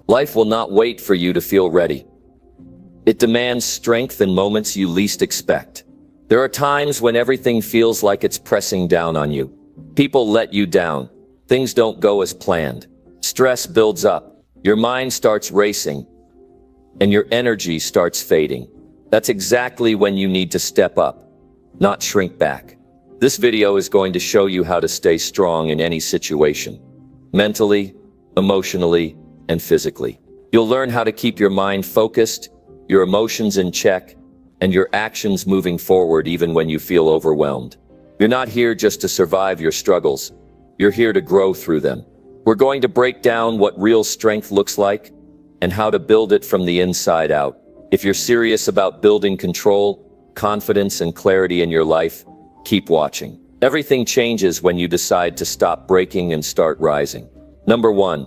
Life will not wait for you to feel ready. It demands strength in moments you least expect. There are times when everything feels like it's pressing down on you. People let you down. Things don't go as planned. Stress builds up. Your mind starts racing, and your energy starts fading. That's exactly when you need to step up, not shrink back. This video is going to show you how to stay strong in any situation, mentally, emotionally, and physically. You'll learn how to keep your mind focused, your emotions in check, and your actions moving forward even when you feel overwhelmed. You're not here just to survive your struggles. You're here to grow through them. We're going to break down what real strength looks like and how to build it from the inside out. If you're serious about building control, confidence, and clarity in your life, keep watching. Everything changes when you decide to stop breaking and start rising. Number 1.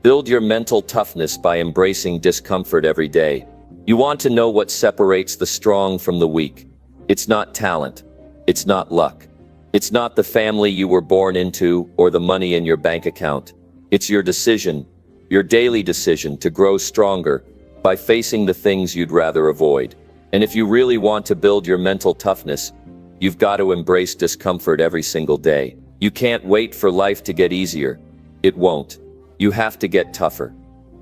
Build your mental toughness by embracing discomfort every day. You want to know what separates the strong from the weak. It's not talent. It's not luck. It's not the family you were born into or the money in your bank account. It's your decision, your daily decision to grow stronger by facing the things you'd rather avoid. And if you really want to build your mental toughness, you've got to embrace discomfort every single day. You can't wait for life to get easier. It won't. You have to get tougher.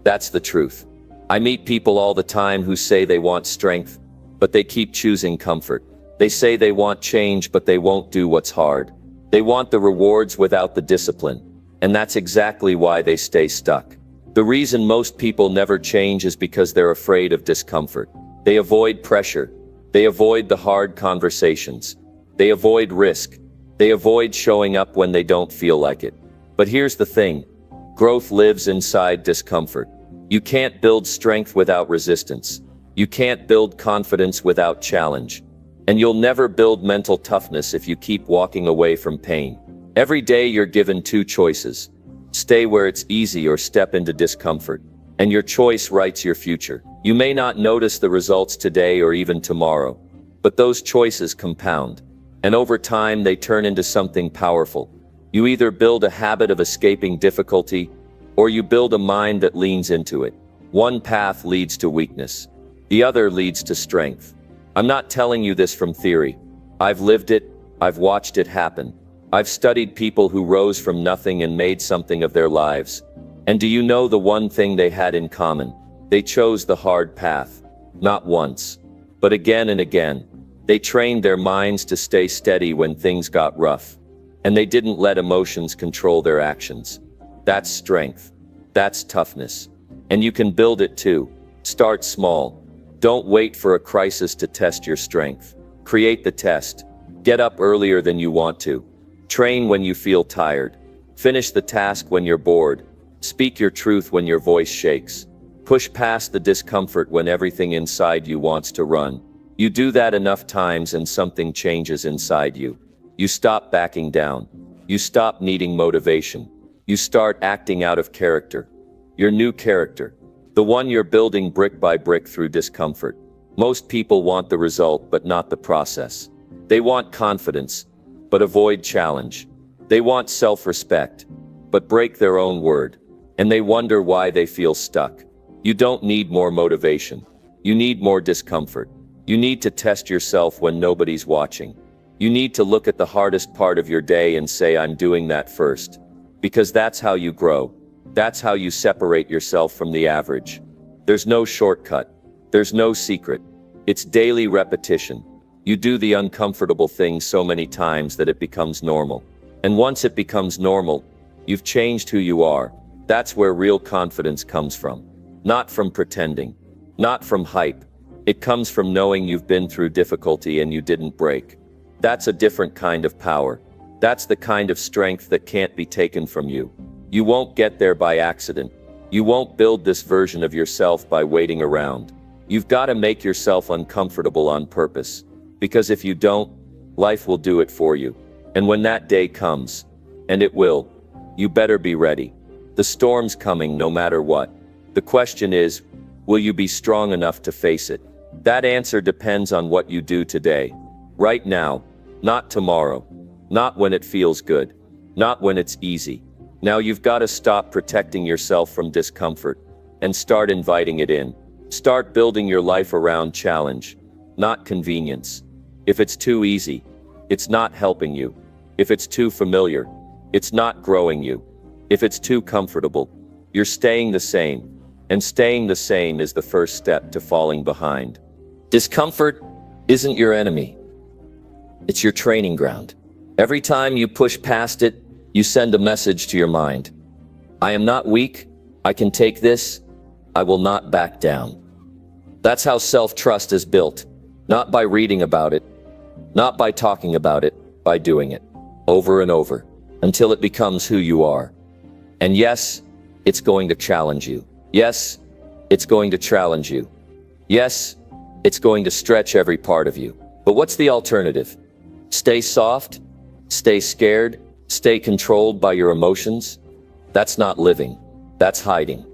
That's the truth. I meet people all the time who say they want strength, but they keep choosing comfort. They say they want change, but they won't do what's hard. They want the rewards without the discipline. And that's exactly why they stay stuck. The reason most people never change is because they're afraid of discomfort. They avoid pressure. They avoid the hard conversations. They avoid risk. They avoid showing up when they don't feel like it. But here's the thing. Growth lives inside discomfort. You can't build strength without resistance. You can't build confidence without challenge. And you'll never build mental toughness if you keep walking away from pain. Every day you're given two choices. Stay where it's easy or step into discomfort. And your choice writes your future. You may not notice the results today or even tomorrow, but those choices compound. And over time they turn into something powerful. You either build a habit of escaping difficulty, or you build a mind that leans into it. One path leads to weakness. The other leads to strength. I'm not telling you this from theory. I've lived it. I've watched it happen. I've studied people who rose from nothing and made something of their lives. And do you know the one thing they had in common? They chose the hard path. Not once, but again and again. They trained their minds to stay steady when things got rough. And they didn't let emotions control their actions. That's strength. That's toughness. And you can build it too. Start small. Don't wait for a crisis to test your strength. Create the test. Get up earlier than you want to. Train when you feel tired. Finish the task when you're bored. Speak your truth when your voice shakes. Push past the discomfort when everything inside you wants to run. You do that enough times and something changes inside you. You stop backing down. You stop needing motivation. You start acting out of character. Your new character. The one you're building brick by brick through discomfort. Most people want the result but not the process. They want confidence, but avoid challenge. They want self-respect, but break their own word. And they wonder why they feel stuck. You don't need more motivation. You need more discomfort. You need to test yourself when nobody's watching. You need to look at the hardest part of your day and say, I'm doing that first. Because that's how you grow. That's how you separate yourself from the average. There's no shortcut. There's no secret. It's daily repetition. You do the uncomfortable thing so many times that it becomes normal. And once it becomes normal, you've changed who you are. That's where real confidence comes from. Not from pretending. Not from hype. It comes from knowing you've been through difficulty and you didn't break. That's a different kind of power. That's the kind of strength that can't be taken from you. You won't get there by accident. You won't build this version of yourself by waiting around. You've got to make yourself uncomfortable on purpose. Because if you don't, life will do it for you. And when that day comes, and it will, you better be ready. The storm's coming no matter what. The question is, will you be strong enough to face it? That answer depends on what you do today. Right now, not tomorrow. Not when it feels good. Not when it's easy. Now you've got to stop protecting yourself from discomfort and start inviting it in. Start building your life around challenge, not convenience. If it's too easy, it's not helping you. If it's too familiar, it's not growing you. If it's too comfortable, you're staying the same. And staying the same is the first step to falling behind. Discomfort isn't your enemy. It's your training ground. Every time you push past it, you send a message to your mind. I am not weak. I can take this. I will not back down. That's how self-trust is built. Not by reading about it, not by talking about it, by doing it over and over until it becomes who you are. And yes, it's going to challenge you. Yes, it's going to challenge you. Yes, it's going to stretch every part of you. But what's the alternative? Stay soft? Stay scared? Stay controlled by your emotions? That's not living. That's hiding.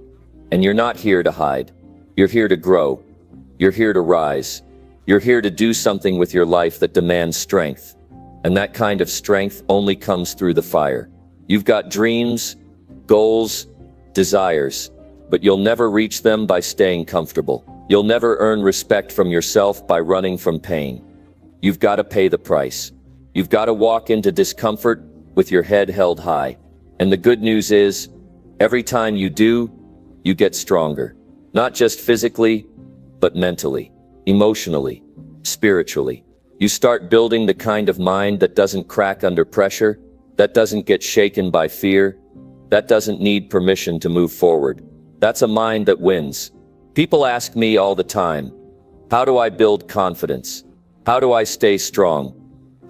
And you're not here to hide. You're here to grow. You're here to rise. You're here to do something with your life that demands strength. And that kind of strength only comes through the fire. You've got dreams, goals, desires, but you'll never reach them by staying comfortable. You'll never earn respect from yourself by running from pain. You've got to pay the price. You've got to walk into discomfort with your head held high. And the good news is, every time you do, you get stronger. Not just physically, but mentally, emotionally, spiritually. You start building the kind of mind that doesn't crack under pressure, that doesn't get shaken by fear, that doesn't need permission to move forward. That's a mind that wins. People ask me all the time, how do I build confidence? How do I stay strong?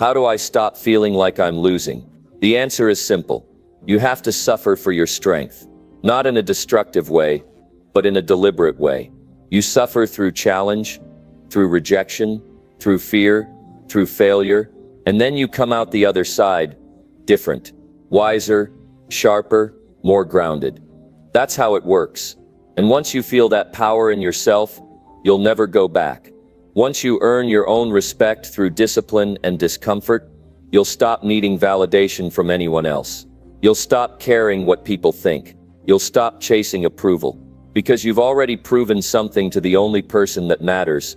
How do I stop feeling like I'm losing? The answer is simple. You have to suffer for your strength. Not in a destructive way, but in a deliberate way. You suffer through challenge, through rejection, through fear, through failure, and then you come out the other side, different, wiser, sharper, more grounded. That's how it works. And once you feel that power in yourself, you'll never go back. Once you earn your own respect through discipline and discomfort, you'll stop needing validation from anyone else. You'll stop caring what people think. You'll stop chasing approval. Because you've already proven something to the only person that matters.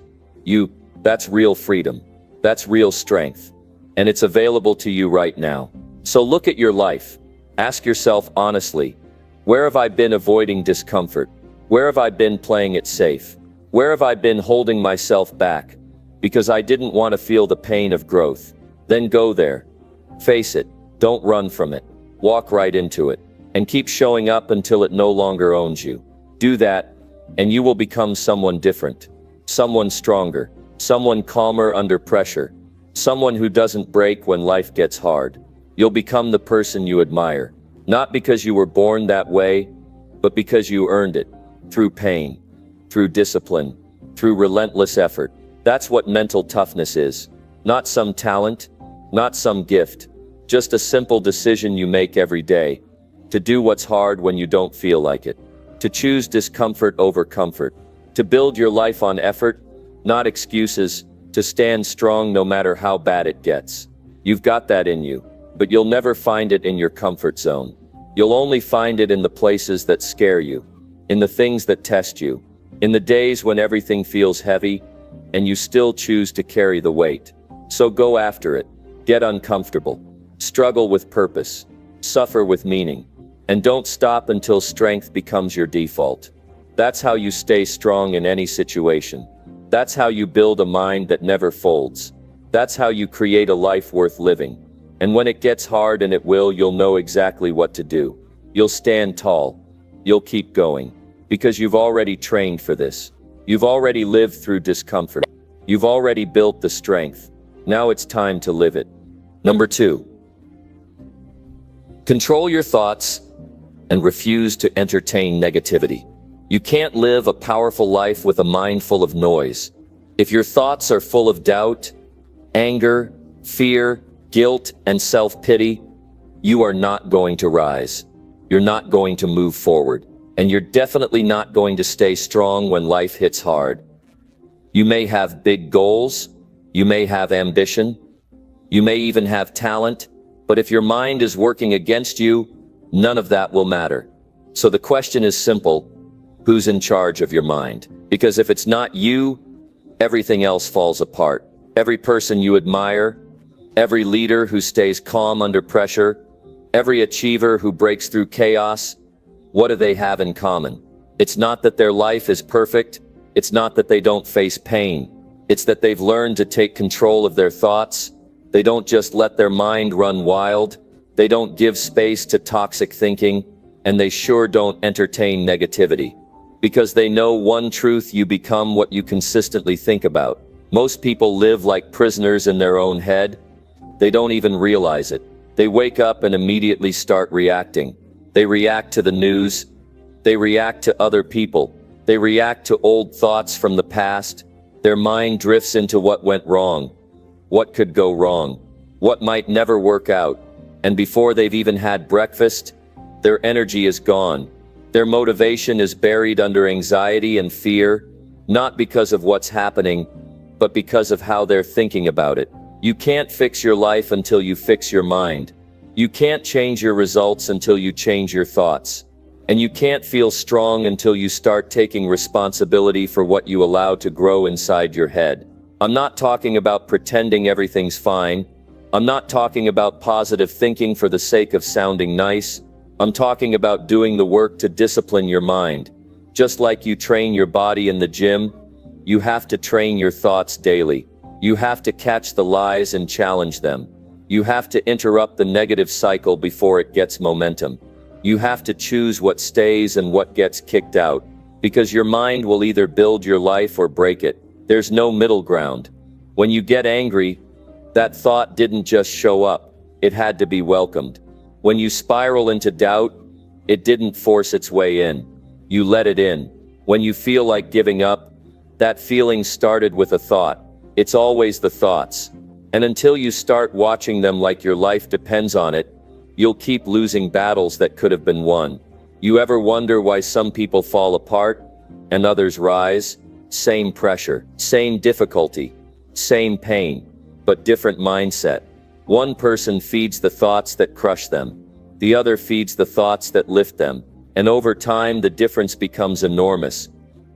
That's real freedom. That's real strength. And it's available to you right now. So look at your life. Ask yourself honestly, where have I been avoiding discomfort? Where have I been playing it safe? Where have I been holding myself back? Because I didn't want to feel the pain of growth. Then go there. Face it. Don't run from it. Walk right into it. And keep showing up until it no longer owns you. Do that, and you will become someone different. Someone stronger. Someone calmer under pressure. Someone who doesn't break when life gets hard. You'll become the person you admire. Not because you were born that way, but because you earned it. Through pain. Through discipline. Through relentless effort. That's what mental toughness is. Not some talent. Not some gift. Just a simple decision you make every day. To do what's hard when you don't feel like it. To choose discomfort over comfort. To build your life on effort, not excuses. To stand strong no matter how bad it gets. You've got that in you, but you'll never find it in your comfort zone. You'll only find it in the places that scare you. In the things that test you. In the days when everything feels heavy, and you still choose to carry the weight. So go after it. Get uncomfortable. Struggle with purpose. Suffer with meaning. And don't stop until strength becomes your default. That's how you stay strong in any situation. That's how you build a mind that never folds. That's how you create a life worth living. And when it gets hard, and it will, you'll know exactly what to do. You'll stand tall. You'll keep going. Because you've already trained for this. You've already lived through discomfort. You've already built the strength. Now it's time to live it. Number 2. Control your thoughts and refuse to entertain negativity. You can't live a powerful life with a mind full of noise. If your thoughts are full of doubt, anger, fear, guilt, and self-pity, you are not going to rise. You're not going to move forward. And you're definitely not going to stay strong when life hits hard. You may have big goals. You may have ambition. You may even have talent. But if your mind is working against you, none of that will matter. So the question is simple: who's in charge of your mind? Because if it's not you, everything else falls apart. Every person you admire, every leader who stays calm under pressure, every achiever who breaks through chaos, what do they have in common? It's not that their life is perfect. It's not that they don't face pain. It's that they've learned to take control of their thoughts. They don't just let their mind run wild. They don't give space to toxic thinking, and they sure don't entertain negativity. Because they know one truth: you become what you consistently think about. Most people live like prisoners in their own head. They don't even realize it. They wake up and immediately start reacting. They react to the news. They react to other people. They react to old thoughts from the past. Their mind drifts into what went wrong, what could go wrong, what might never work out. And before they've even had breakfast, their energy is gone. Their motivation is buried under anxiety and fear, not because of what's happening, but because of how they're thinking about it. You can't fix your life until you fix your mind. You can't change your results until you change your thoughts. And you can't feel strong until you start taking responsibility for what you allow to grow inside your head. I'm not talking about pretending everything's fine. I'm not talking about positive thinking for the sake of sounding nice. I'm talking about doing the work to discipline your mind. Just like you train your body in the gym, you have to train your thoughts daily. You have to catch the lies and challenge them. You have to interrupt the negative cycle before it gets momentum. You have to choose what stays and what gets kicked out, because your mind will either build your life or break it. There's no middle ground. When you get angry, that thought didn't just show up. It had to be welcomed. When you spiral into doubt, it didn't force its way in. You let it in. When you feel like giving up, that feeling started with a thought. It's always the thoughts. And until you start watching them like your life depends on it, you'll keep losing battles that could have been won. You ever wonder why some people fall apart and others rise? Same pressure, same difficulty, same pain, but different mindset. One person feeds the thoughts that crush them. The other feeds the thoughts that lift them. And over time, the difference becomes enormous.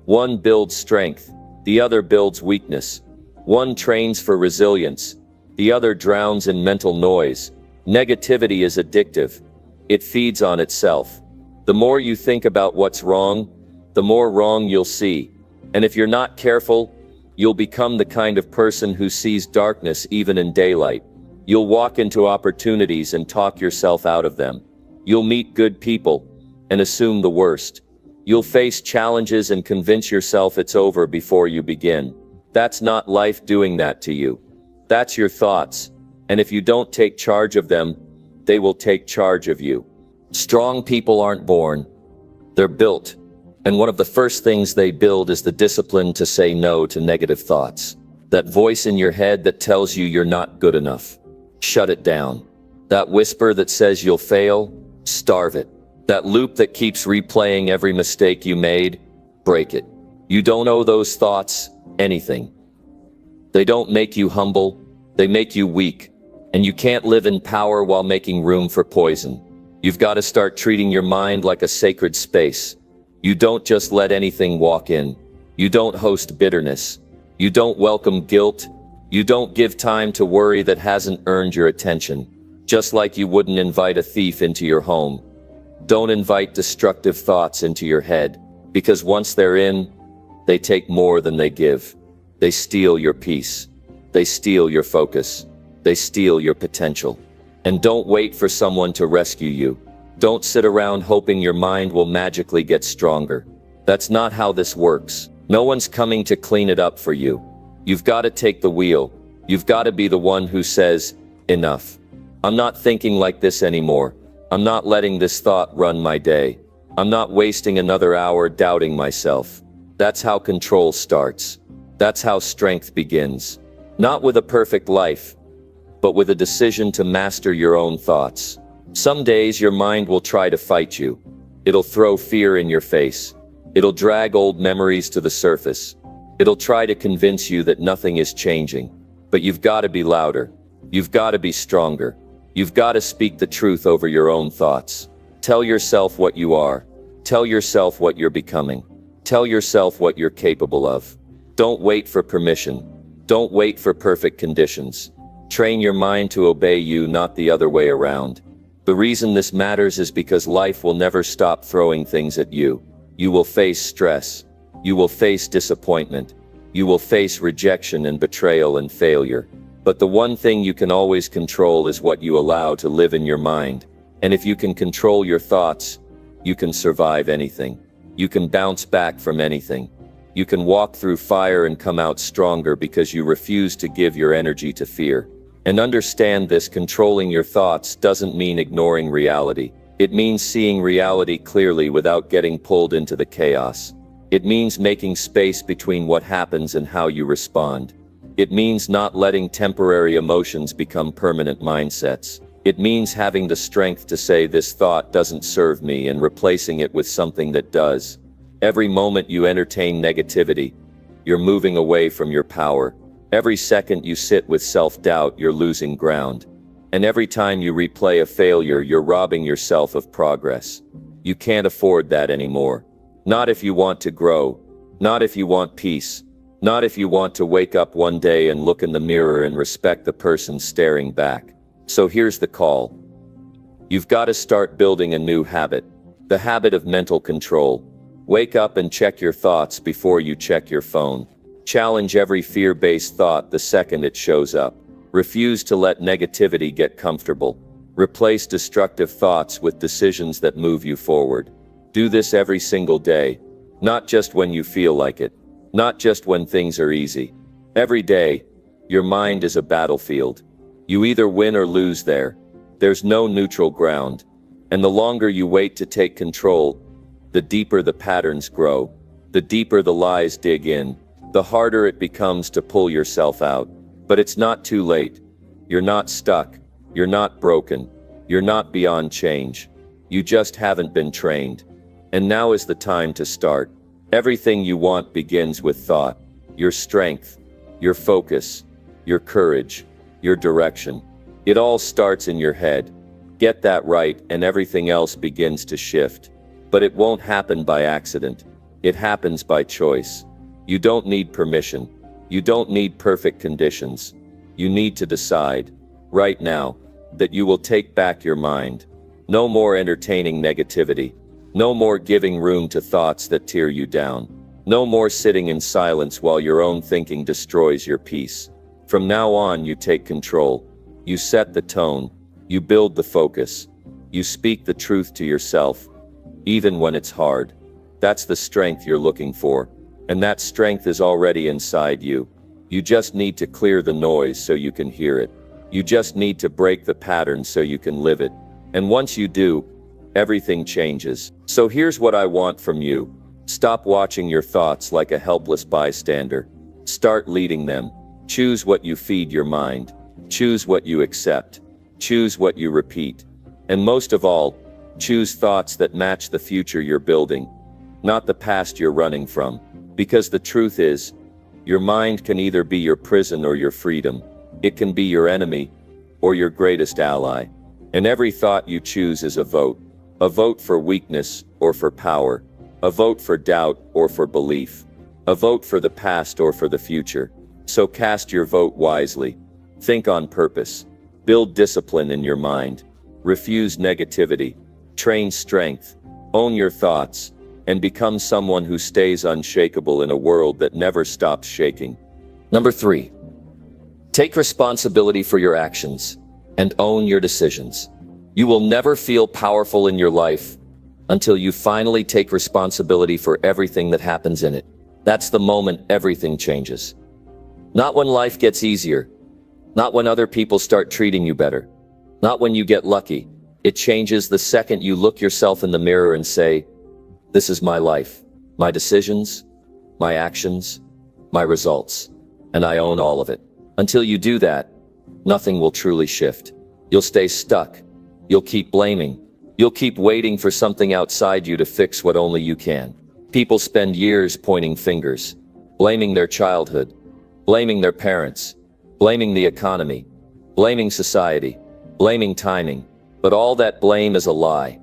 One builds strength. The other builds weakness. One trains for resilience. The other drowns in mental noise. Negativity is addictive. It feeds on itself. The more you think about what's wrong, the more wrong you'll see. And if you're not careful, you'll become the kind of person who sees darkness even in daylight. You'll walk into opportunities and talk yourself out of them. You'll meet good people and assume the worst. You'll face challenges and convince yourself it's over before you begin. That's not life doing that to you. That's your thoughts. And if you don't take charge of them, they will take charge of you. Strong people aren't born. They're built. And one of the first things they build is the discipline to say no to negative thoughts. That voice in your head that tells you you're not good enough. Shut it down. That whisper that says you'll fail, starve it. That loop that keeps replaying every mistake you made, break it. You don't owe those thoughts anything. They don't make you humble, they make you weak. And you can't live in power while making room for poison. You've got to start treating your mind like a sacred space. You don't just let anything walk in. You don't host bitterness. You don't welcome guilt. You don't give time to worry that hasn't earned your attention. Just like you wouldn't invite a thief into your home. Don't invite destructive thoughts into your head, because once they're in, they take more than they give. They steal your peace. They steal your focus. They steal your potential. And don't wait for someone to rescue you. Don't sit around hoping your mind will magically get stronger. That's not how this works. No one's coming to clean it up for you. You've got to take the wheel. You've got to be the one who says, enough. I'm not thinking like this anymore. I'm not letting this thought run my day. I'm not wasting another hour doubting myself. That's how control starts. That's how strength begins. Not with a perfect life, but with a decision to master your own thoughts. Some days your mind will try to fight you. It'll throw fear in your face. It'll drag old memories to the surface. It'll try to convince you that nothing is changing. But you've got to be louder. You've got to be stronger. You've got to speak the truth over your own thoughts. Tell yourself what you are. Tell yourself what you're becoming. Tell yourself what you're capable of. Don't wait for permission. Don't wait for perfect conditions. Train your mind to obey you, not the other way around. The reason this matters is because life will never stop throwing things at you. You will face stress. You will face disappointment. You will face rejection and betrayal and failure. But the one thing you can always control is what you allow to live in your mind. And if you can control your thoughts, you can survive anything. You can bounce back from anything. You can walk through fire and come out stronger because you refuse to give your energy to fear. And understand this: controlling your thoughts doesn't mean ignoring reality. It means seeing reality clearly without getting pulled into the chaos. It means making space between what happens and how you respond. It means not letting temporary emotions become permanent mindsets. It means having the strength to say, "This thought doesn't serve me," and replacing it with something that does. Every moment you entertain negativity, you're moving away from your power. Every second you sit with self-doubt, you're losing ground. And every time you replay a failure, you're robbing yourself of progress. You can't afford that anymore. Not if you want to grow. Not if you want peace. Not if you want to wake up one day and look in the mirror and respect the person staring back. So here's the call. You've got to start building a new habit. The habit of mental control. Wake up and check your thoughts before you check your phone. Challenge every fear-based thought the second it shows up. Refuse to let negativity get comfortable. Replace destructive thoughts with decisions that move you forward. Do this every single day. Not just when you feel like it. Not just when things are easy. Every day, your mind is a battlefield. You either win or lose there. There's no neutral ground. And the longer you wait to take control, the deeper the patterns grow. The deeper the lies dig in. The harder it becomes to pull yourself out. But it's not too late. You're not stuck. You're not broken. You're not beyond change. You just haven't been trained. And now is the time to start. Everything you want begins with thought. Your strength, your focus, your courage, your direction. It all starts in your head. Get that right and everything else begins to shift. But it won't happen by accident. It happens by choice. You don't need permission. You don't need perfect conditions. You need to decide, right now, that you will take back your mind. No more entertaining negativity. No more giving room to thoughts that tear you down. No more sitting in silence while your own thinking destroys your peace. From now on, you take control. You set the tone. You build the focus. You speak the truth to yourself, even when it's hard. That's the strength you're looking for. And that strength is already inside you. You just need to clear the noise so you can hear it. You just need to break the pattern so you can live it. And once you do, everything changes. So here's what I want from you. Stop watching your thoughts like a helpless bystander. Start leading them. Choose what you feed your mind. Choose what you accept. Choose what you repeat. And most of all, choose thoughts that match the future you're building, not the past you're running from. Because the truth is, your mind can either be your prison or your freedom. It can be your enemy or your greatest ally. And every thought you choose is a vote. A vote for weakness or for power. A vote for doubt or for belief. A vote for the past or for the future. So cast your vote wisely. Think on purpose. Build discipline in your mind. Refuse negativity. Train strength. Own your thoughts. And become someone who stays unshakable in a world that never stops shaking. Number 3. Take responsibility for your actions and own your decisions. You will never feel powerful in your life until you finally take responsibility for everything that happens in it. That's the moment everything changes. Not when life gets easier. Not when other people start treating you better. Not when you get lucky. It changes the second you look yourself in the mirror and say, "This is my life, my decisions, my actions, my results, and I own all of it." Until you do that, nothing will truly shift. You'll stay stuck. You'll keep blaming. You'll keep waiting for something outside you to fix what only you can. People spend years pointing fingers, blaming their childhood, blaming their parents, blaming the economy, blaming society, blaming timing. But all that blame is a lie.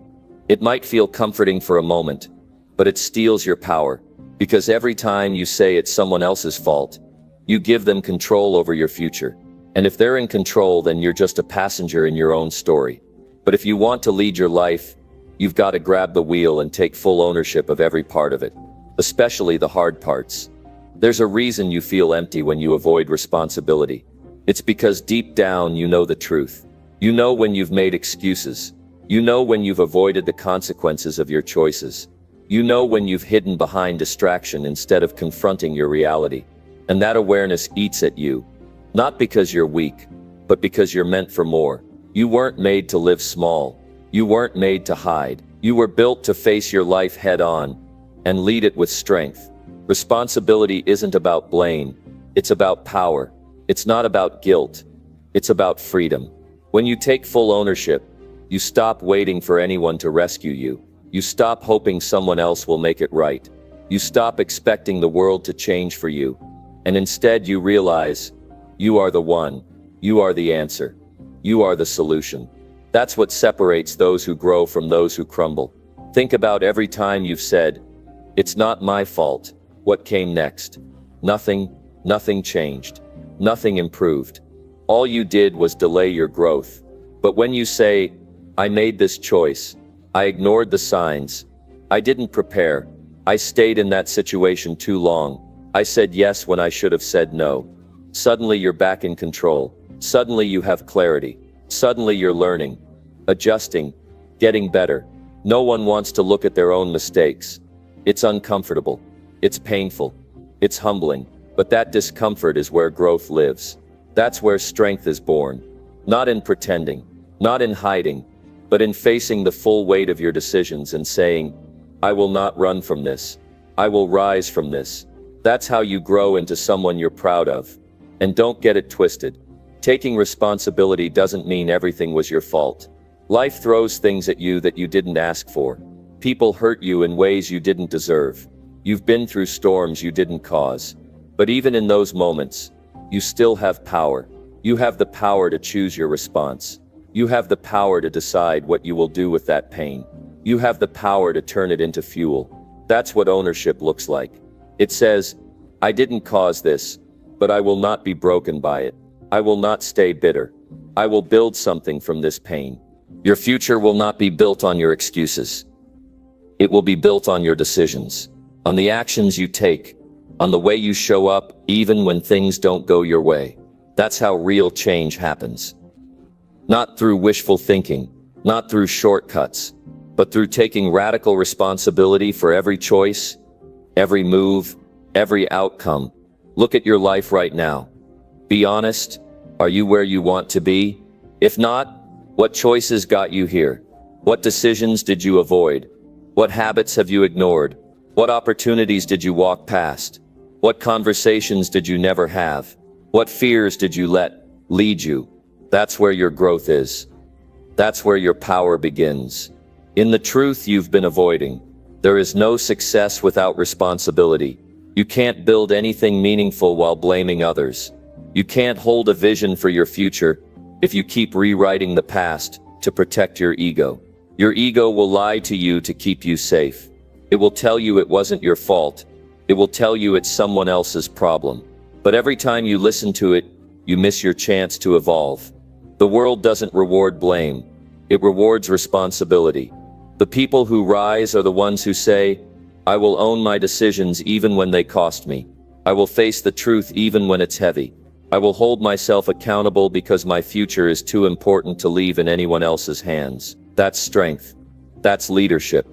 It might feel comforting for a moment, but it steals your power, because every time you say it's someone else's fault, you give them control over your future. And if they're in control, then you're just a passenger in your own story. But if you want to lead your life, you've got to grab the wheel and take full ownership of every part of it, especially the hard parts. There's a reason you feel empty when you avoid responsibility. It's because deep down you know the truth. You know when you've made excuses. You know when you've avoided the consequences of your choices. You know when you've hidden behind distraction instead of confronting your reality. And that awareness eats at you. Not because you're weak, but because you're meant for more. You weren't made to live small. You weren't made to hide. You were built to face your life head on and lead it with strength. Responsibility isn't about blame. It's about power. It's not about guilt. It's about freedom. When you take full ownership, you stop waiting for anyone to rescue you. You stop hoping someone else will make it right. You stop expecting the world to change for you. And instead you realize, you are the one. You are the answer. You are the solution. That's what separates those who grow from those who crumble. Think about every time you've said, "It's not my fault." What came next? Nothing changed. Nothing improved. All you did was delay your growth. But when you say, "I made this choice. I ignored the signs. I didn't prepare. I stayed in that situation too long. I said yes when I should have said no." Suddenly you're back in control. Suddenly you have clarity. Suddenly you're learning, adjusting, getting better. No one wants to look at their own mistakes. It's uncomfortable. It's painful. It's humbling. But that discomfort is where growth lives. That's where strength is born. Not in pretending, not in hiding, but in facing the full weight of your decisions and saying, "I will not run from this. I will rise from this." That's how you grow into someone you're proud of. And don't get it twisted. Taking responsibility doesn't mean everything was your fault. Life throws things at you that you didn't ask for. People hurt you in ways you didn't deserve. You've been through storms you didn't cause. But even in those moments, you still have power. You have the power to choose your response. You have the power to decide what you will do with that pain. You have the power to turn it into fuel. That's what ownership looks like. It says, "I didn't cause this, but I will not be broken by it. I will not stay bitter. I will build something from this pain." Your future will not be built on your excuses. It will be built on your decisions, on the actions you take, on the way you show up even when things don't go your way. That's how real change happens. Not through wishful thinking, not through shortcuts, but through taking radical responsibility for every choice, every move, every outcome. Look at your life right now. Be honest. Are you where you want to be? If not, what choices got you here? What decisions did you avoid? What habits have you ignored? What opportunities did you walk past? What conversations did you never have? What fears did you let lead you? That's where your growth is. That's where your power begins. In the truth you've been avoiding. There is no success without responsibility. You can't build anything meaningful while blaming others. You can't hold a vision for your future if you keep rewriting the past to protect your ego. Your ego will lie to you to keep you safe. It will tell you it wasn't your fault. It will tell you it's someone else's problem. But every time you listen to it, you miss your chance to evolve. The world doesn't reward blame. It rewards responsibility. The people who rise are the ones who say, "I will own my decisions even when they cost me. I will face the truth even when it's heavy. I will hold myself accountable because my future is too important to leave in anyone else's hands." That's strength. That's leadership.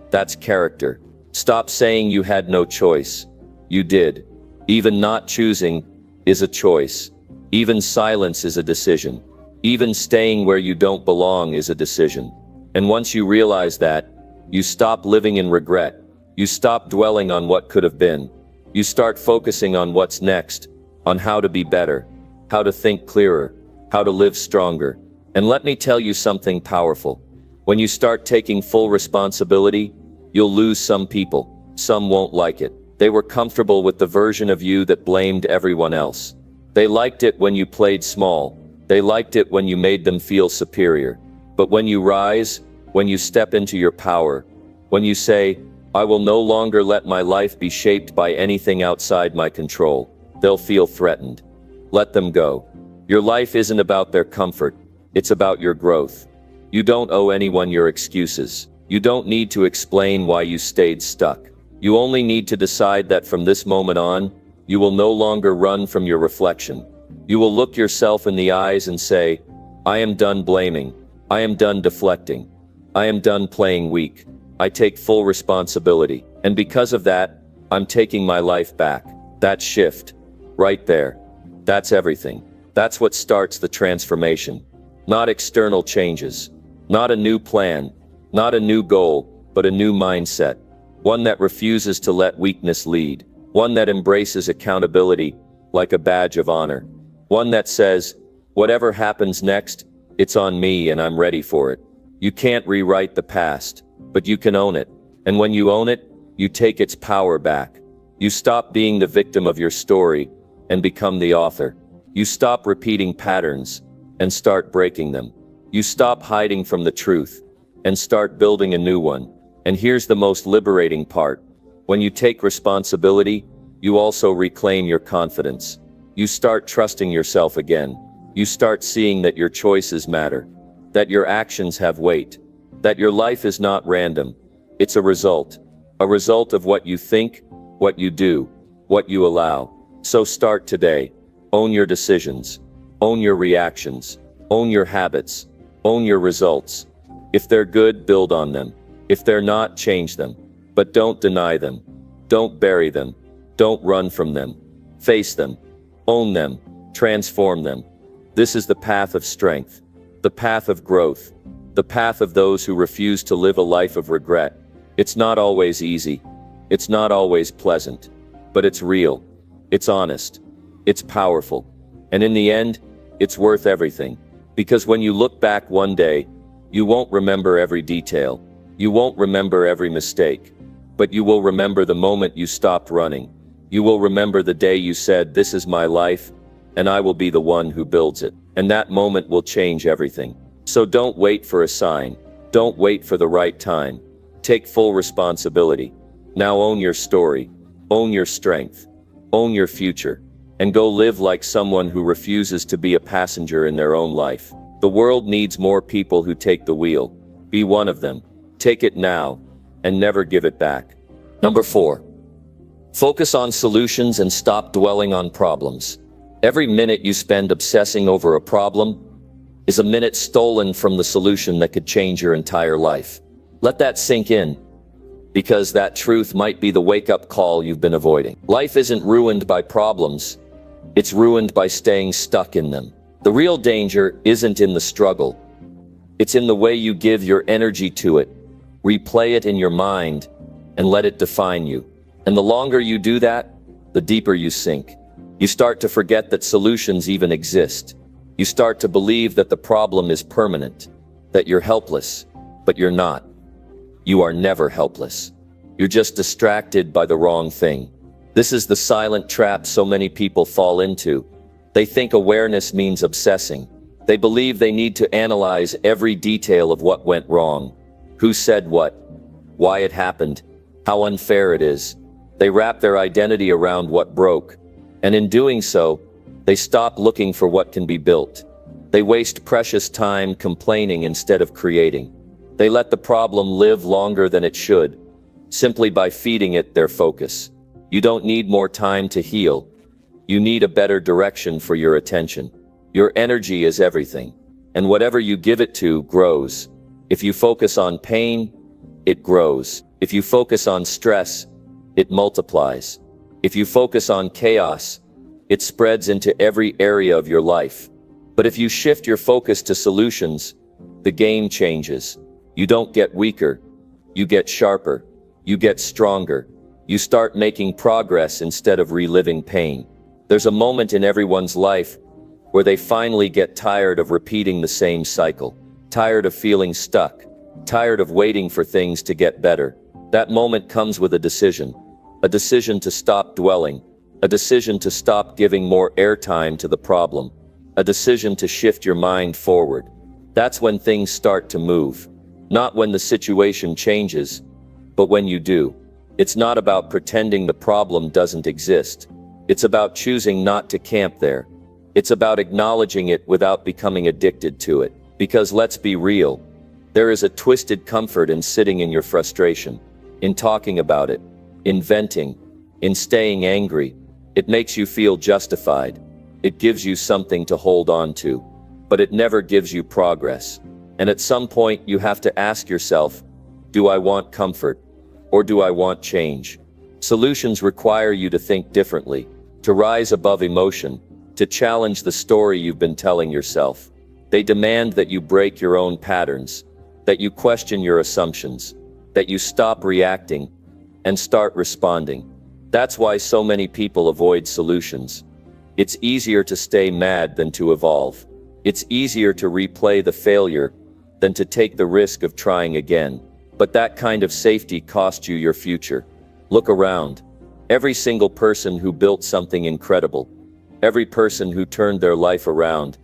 That's character. Stop saying you had no choice. You did. Even not choosing is a choice. Even silence is a decision. Even staying where you don't belong is a decision. And once you realize that, you stop living in regret. You stop dwelling on what could have been. You start focusing on what's next, on how to be better, how to think clearer, how to live stronger. And let me tell you something powerful. When you start taking full responsibility, you'll lose some people. Some won't like it. They were comfortable with the version of you that blamed everyone else. They liked it when you played small. They liked it when you made them feel superior. But when you rise, when you step into your power, when you say, I will no longer let my life be shaped by anything outside my control, they'll feel threatened. Let them go. Your life isn't about their comfort, it's about your growth. You don't owe anyone your excuses. You don't need to explain why you stayed stuck. You only need to decide that from this moment on, you will no longer run from your reflection. You will look yourself in the eyes and say, I am done blaming. I am done deflecting. I am done playing weak. I take full responsibility. And because of that, I'm taking my life back. That shift, right there, that's everything. That's what starts the transformation. Not external changes. Not a new plan, not a new goal, but a new mindset. One that refuses to let weakness lead. One that embraces accountability like a badge of honor. One that says, whatever happens next, it's on me and I'm ready for it. You can't rewrite the past, but you can own it. And when you own it, you take its power back. You stop being the victim of your story and become the author. You stop repeating patterns and start breaking them. You stop hiding from the truth and start building a new one. And here's the most liberating part. When you take responsibility, you also reclaim your confidence. You start trusting yourself again. You start seeing that your choices matter, that your actions have weight, that your life is not random. It's a result of what you think, what you do, what you allow. So start today. Own your decisions. Own your reactions. Own your habits. Own your results. If they're good, build on them. If they're not, change them. But don't deny them. Don't bury them. Don't run from them. Face them. Own them. Transform them. This is the path of strength. The path of growth. The path of those who refuse to live a life of regret. It's not always easy. It's not always pleasant. But it's real. It's honest. It's powerful. And in the end, it's worth everything. Because when you look back one day, you won't remember every detail. You won't remember every mistake. But you will remember the moment you stopped running. You will remember the day you said, this is my life, and I will be the one who builds it. And that moment will change everything. So don't wait for a sign. Don't wait for the right time. Take full responsibility. Now own your story. Own your strength. Own your future. And go live like someone who refuses to be a passenger in their own life. The world needs more people who take the wheel. Be one of them. Take it now, and never give it back. Number 4. Focus on solutions and stop dwelling on problems. Every minute you spend obsessing over a problem is a minute stolen from the solution that could change your entire life. Let that sink in, because that truth might be the wake-up call you've been avoiding. Life isn't ruined by problems. It's ruined by staying stuck in them. The real danger isn't in the struggle. It's in the way you give your energy to it. Replay it in your mind and let it define you. And the longer you do that, the deeper you sink. You start to forget that solutions even exist. You start to believe that the problem is permanent, that you're helpless, but you're not. You are never helpless. You're just distracted by the wrong thing. This is the silent trap so many people fall into. They think awareness means obsessing. They believe they need to analyze every detail of what went wrong. Who said what? Why it happened? How unfair it is. They wrap their identity around what broke. And in doing so, they stop looking for what can be built. They waste precious time complaining instead of creating. They let the problem live longer than it should, simply by feeding it their focus. You don't need more time to heal. You need a better direction for your attention. Your energy is everything, and whatever you give it to grows. If you focus on pain, it grows. If you focus on stress, it multiplies. If you focus on chaos, it spreads into every area of your life. But if you shift your focus to solutions, the game changes. You don't get weaker, you get sharper, you get stronger. You start making progress instead of reliving pain. There's a moment in everyone's life where they finally get tired of repeating the same cycle, tired of feeling stuck, tired of waiting for things to get better. That moment comes with a decision to stop dwelling, a decision to stop giving more airtime to the problem, a decision to shift your mind forward. That's when things start to move. Not when the situation changes, but when you do. It's not about pretending the problem doesn't exist. It's about choosing not to camp there. It's about acknowledging it without becoming addicted to it. Because let's be real, there is a twisted comfort in sitting in your frustration, in talking about it, in venting, in staying angry. It makes you feel justified. It gives you something to hold on to, but it never gives you progress. And at some point you have to ask yourself, do I want comfort or do I want change? Solutions require you to think differently, to rise above emotion, to challenge the story you've been telling yourself. They demand that you break your own patterns, that you question your assumptions, that you stop reacting and start responding. That's why so many people avoid solutions. It's easier to stay mad than to evolve. It's easier to replay the failure than to take the risk of trying again. But that kind of safety costs you your future. Look around. Every single person who built something incredible, every person who turned their life around,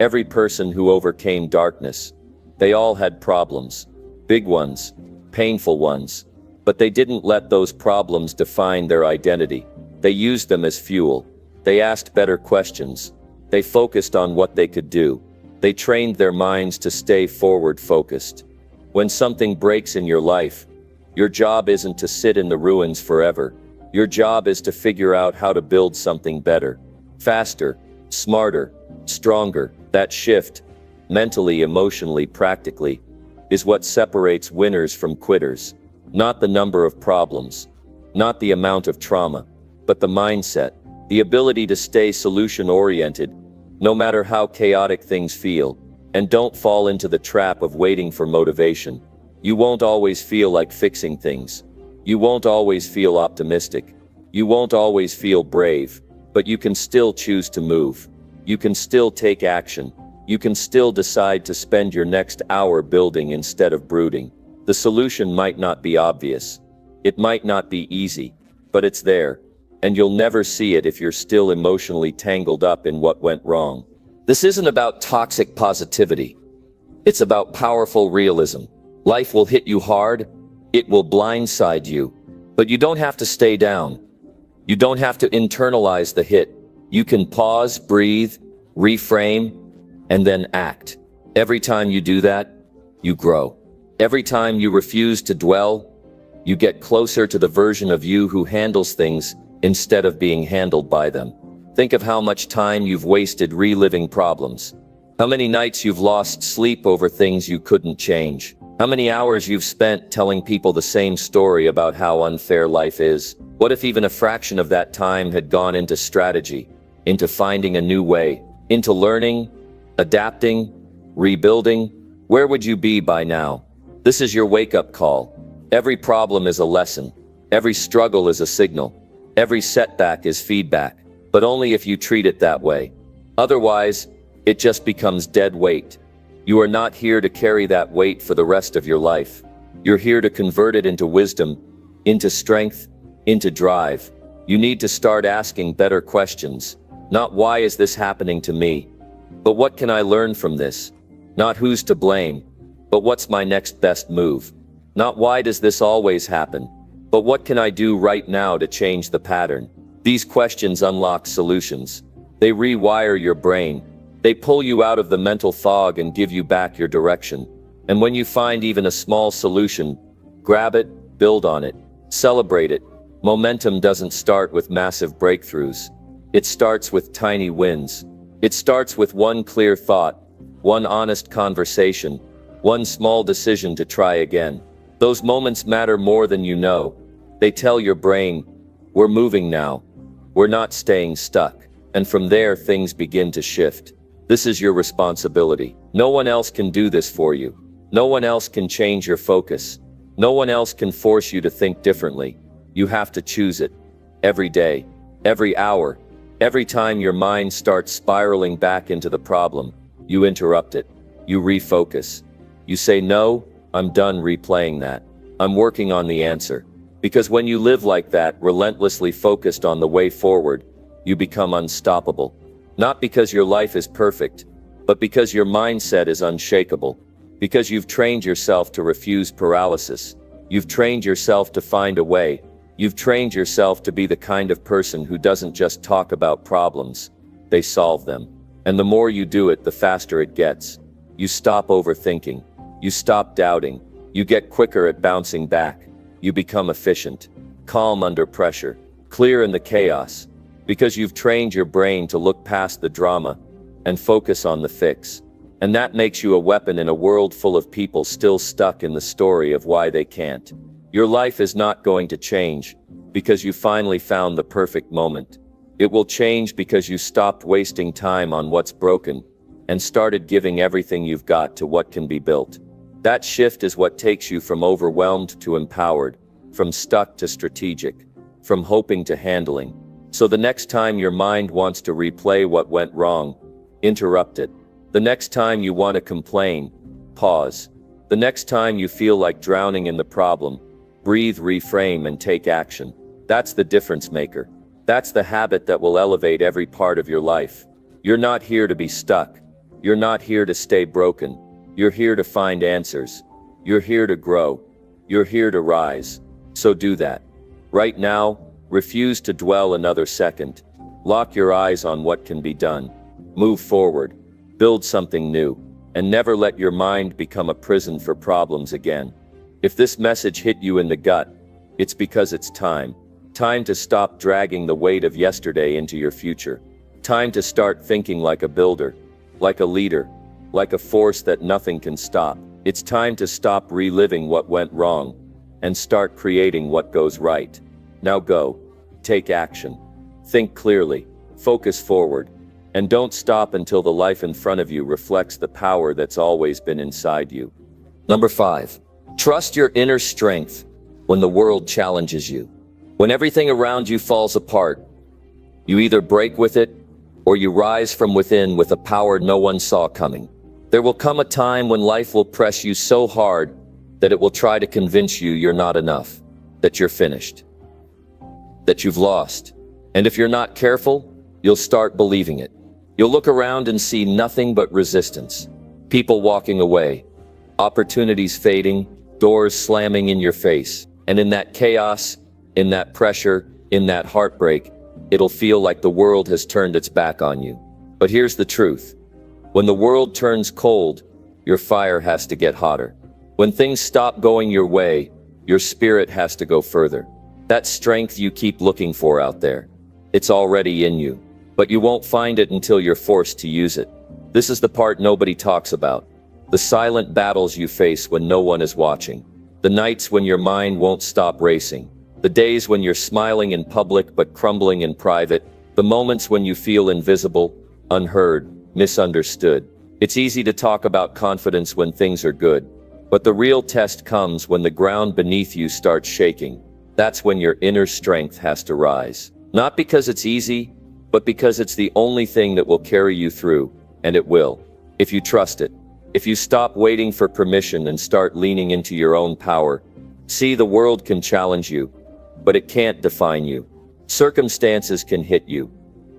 every person who overcame darkness, they all had problems. Big ones, painful ones. But they didn't let those problems define their identity. They used them as fuel. They asked better questions. They focused on what they could do. They trained their minds to stay forward-focused. When something breaks in your life, your job isn't to sit in the ruins forever. Your job is to figure out how to build something better, faster, smarter, stronger. That shift, mentally, emotionally, practically, is what separates winners from quitters. Not the number of problems, not the amount of trauma, but the mindset, the ability to stay solution-oriented, no matter how chaotic things feel. And don't fall into the trap of waiting for motivation. You won't always feel like fixing things. You won't always feel optimistic. You won't always feel brave, but you can still choose to move. You can still take action. You can still decide to spend your next hour building instead of brooding. The solution might not be obvious. It might not be easy, but it's there. And you'll never see it if you're still emotionally tangled up in what went wrong. This isn't about toxic positivity. It's about powerful realism. Life will hit you hard. It will blindside you. But you don't have to stay down. You don't have to internalize the hit. You can pause, breathe, reframe, and then act. Every time you do that, you grow. Every time you refuse to dwell, you get closer to the version of you who handles things instead of being handled by them. Think of how much time you've wasted reliving problems. How many nights you've lost sleep over things you couldn't change. How many hours you've spent telling people the same story about how unfair life is. What if even a fraction of that time had gone into strategy, into finding a new way, into learning, adapting, rebuilding? Where would you be by now? This is your wake-up call. Every problem is a lesson. Every struggle is a signal. Every setback is feedback. But only if you treat it that way. Otherwise, it just becomes dead weight. You are not here to carry that weight for the rest of your life. You're here to convert it into wisdom, into strength, into drive. You need to start asking better questions. Not why is this happening to me, but what can I learn from this? Not who's to blame, but what's my next best move? Not why does this always happen, but what can I do right now to change the pattern? These questions unlock solutions. They rewire your brain. They pull you out of the mental fog and give you back your direction. And when you find even a small solution, grab it, build on it, celebrate it. Momentum doesn't start with massive breakthroughs. It starts with tiny wins. It starts with one clear thought, one honest conversation, one small decision to try again. Those moments matter more than you know. They tell your brain, we're moving now. We're not staying stuck. And from there, things begin to shift. This is your responsibility. No one else can do this for you. No one else can change your focus. No one else can force you to think differently. You have to choose it. Every day, every hour, every time your mind starts spiraling back into the problem, you interrupt it. You refocus. You say, no, I'm done replaying that. I'm working on the answer. Because when you live like that, relentlessly focused on the way forward, you become unstoppable. Not because your life is perfect, but because your mindset is unshakable. Because you've trained yourself to refuse paralysis. You've trained yourself to find a way. You've trained yourself to be the kind of person who doesn't just talk about problems, they solve them. And the more you do it, the faster it gets. You stop overthinking. You stop doubting. You get quicker at bouncing back. You become efficient, calm under pressure, clear in the chaos. Because you've trained your brain to look past the drama and focus on the fix. And that makes you a weapon in a world full of people still stuck in the story of why they can't. Your life is not going to change because you finally found the perfect moment. It will change because you stopped wasting time on what's broken and started giving everything you've got to what can be built. That shift is what takes you from overwhelmed to empowered, from stuck to strategic, from hoping to handling. So the next time your mind wants to replay what went wrong, interrupt it. The next time you want to complain, pause. The next time you feel like drowning in the problem, breathe, reframe, and take action. That's the difference maker. That's the habit that will elevate every part of your life. You're not here to be stuck. You're not here to stay broken. You're here to find answers. You're here to grow. You're here to rise. So do that. Right now, refuse to dwell another second. Lock your eyes on what can be done. Move forward. Build something new, and never let your mind become a prison for problems again. If this message hit you in the gut, it's because it's time. Time to stop dragging the weight of yesterday into your future. Time to start thinking like a builder, like a leader, like a force that nothing can stop. It's time to stop reliving what went wrong and start creating what goes right. Now go. Take action. Think clearly. Focus forward. And don't stop until the life in front of you reflects the power that's always been inside you. Number 5. Trust your inner strength when the world challenges you. When everything around you falls apart, you either break with it or you rise from within with a power no one saw coming. There will come a time when life will press you so hard that it will try to convince you you're not enough, that you're finished, that you've lost. And if you're not careful, you'll start believing it. You'll look around and see nothing but resistance. People walking away, opportunities fading, doors slamming in your face. And in that chaos, in that pressure, in that heartbreak, it'll feel like the world has turned its back on you. But here's the truth. When the world turns cold, your fire has to get hotter. When things stop going your way, your spirit has to go further. That strength you keep looking for out there, it's already in you. But you won't find it until you're forced to use it. This is the part nobody talks about. The silent battles you face when no one is watching. The nights when your mind won't stop racing. The days when you're smiling in public but crumbling in private. The moments when you feel invisible, unheard, misunderstood. It's easy to talk about confidence when things are good. But the real test comes when the ground beneath you starts shaking. That's when your inner strength has to rise. Not because it's easy, but because it's the only thing that will carry you through, and it will, if you trust it. If you stop waiting for permission and start leaning into your own power. See, the world can challenge you, but it can't define you. Circumstances can hit you,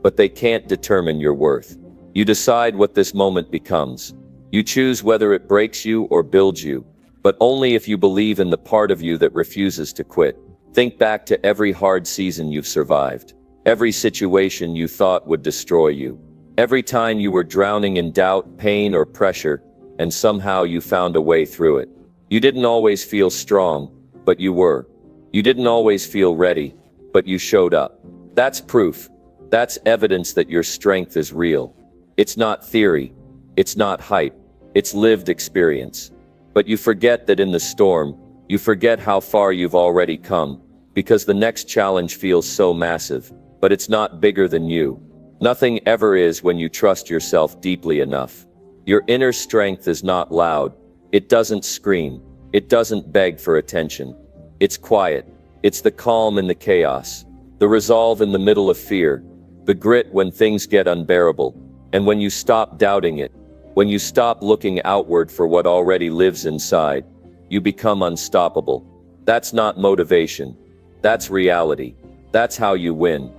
but they can't determine your worth. You decide what this moment becomes. You choose whether it breaks you or builds you, but only if you believe in the part of you that refuses to quit. Think back to every hard season you've survived. Every situation you thought would destroy you. Every time you were drowning in doubt, pain, or pressure, and somehow you found a way through it. You didn't always feel strong, but you were. You didn't always feel ready, but you showed up. That's proof. That's evidence that your strength is real. It's not theory. It's not hype. It's lived experience. But you forget that in the storm, you forget how far you've already come, because the next challenge feels so massive. But it's not bigger than you. Nothing ever is when you trust yourself deeply enough. Your inner strength is not loud. It doesn't scream. It doesn't beg for attention. It's quiet. It's the calm in the chaos, the resolve in the middle of fear, the grit when things get unbearable. And when you stop doubting it, when you stop looking outward for what already lives inside, you become unstoppable. That's not motivation. That's reality. That's how you win.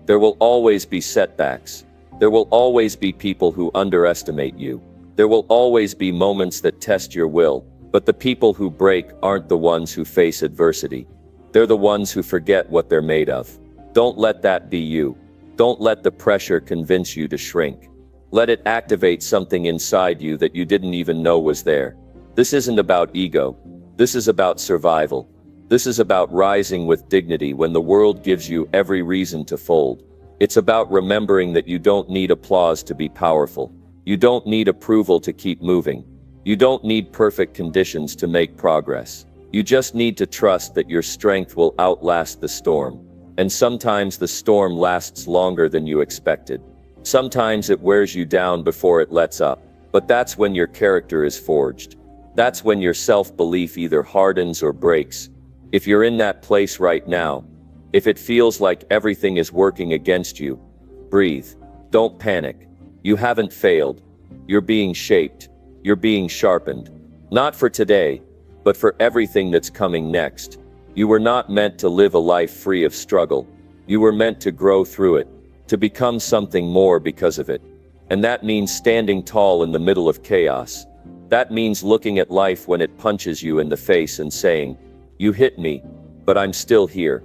There will always be setbacks. There will always be people who underestimate you. There will always be moments that test your will, but the people who break aren't the ones who face adversity. They're the ones who forget what they're made of. Don't let that be you. Don't let the pressure convince you to shrink. Let it activate something inside you that you didn't even know was there. This isn't about ego. This is about survival. This is about rising with dignity when the world gives you every reason to fold. It's about remembering that you don't need applause to be powerful. You don't need approval to keep moving. You don't need perfect conditions to make progress. You just need to trust that your strength will outlast the storm. And sometimes the storm lasts longer than you expected. Sometimes it wears you down before it lets up. But that's when your character is forged. That's when your self-belief either hardens or breaks. If you're in that place right now, if it feels like everything is working against you, breathe. Don't panic. You haven't failed. You're being shaped. You're being sharpened. Not for today, but for everything that's coming next. You were not meant to live a life free of struggle. You were meant to grow through it, to become something more because of it. And that means standing tall in the middle of chaos. That means looking at life when it punches you in the face and saying, "You hit me, but I'm still here.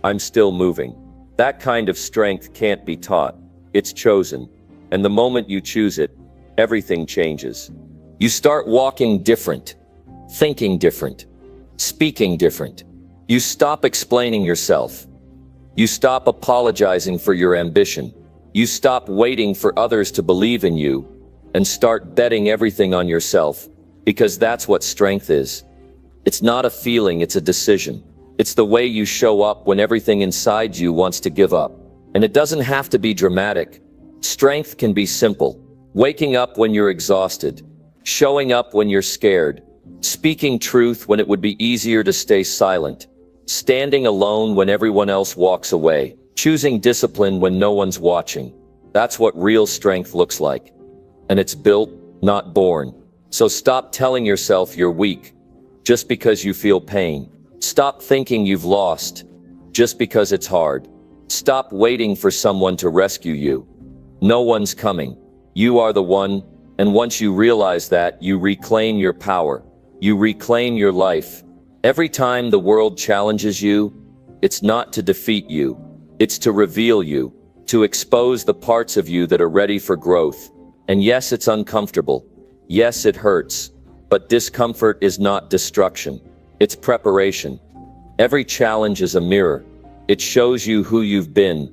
I'm still moving." That kind of strength can't be taught. It's chosen. And the moment you choose it, everything changes. You start walking different, thinking different, speaking different. You stop explaining yourself. You stop apologizing for your ambition. You stop waiting for others to believe in you and start betting everything on yourself, because that's what strength is. It's not a feeling, it's a decision. It's the way you show up when everything inside you wants to give up. And it doesn't have to be dramatic. Strength can be simple. Waking up when you're exhausted, showing up when you're scared, speaking truth when it would be easier to stay silent, standing alone when everyone else walks away, choosing discipline when no one's watching. That's what real strength looks like. And it's built, not born. So stop telling yourself you're weak just because you feel pain. Stop thinking you've lost just because it's hard. Stop waiting for someone to rescue you. No one's coming. You are the one, and once you realize that, you reclaim your power. You reclaim your life. Every time the world challenges you, it's not to defeat you. It's to reveal you, to expose the parts of you that are ready for growth. And yes, it's uncomfortable. Yes, it hurts. But discomfort is not destruction. It's preparation. Every challenge is a mirror. It shows you who you've been.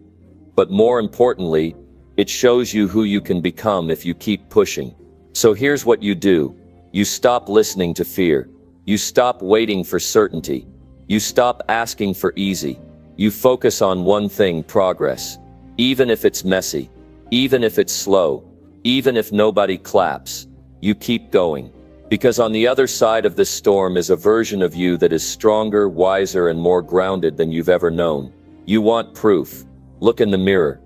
But more importantly, it shows you who you can become if you keep pushing. So here's what you do. You stop listening to fear. You stop waiting for certainty. You stop asking for easy. You focus on one thing: progress. Even if it's messy, even if it's slow, even if nobody claps, you keep going. Because on the other side of this storm is a version of you that is stronger, wiser, and more grounded than you've ever known. You want proof? Look in the mirror.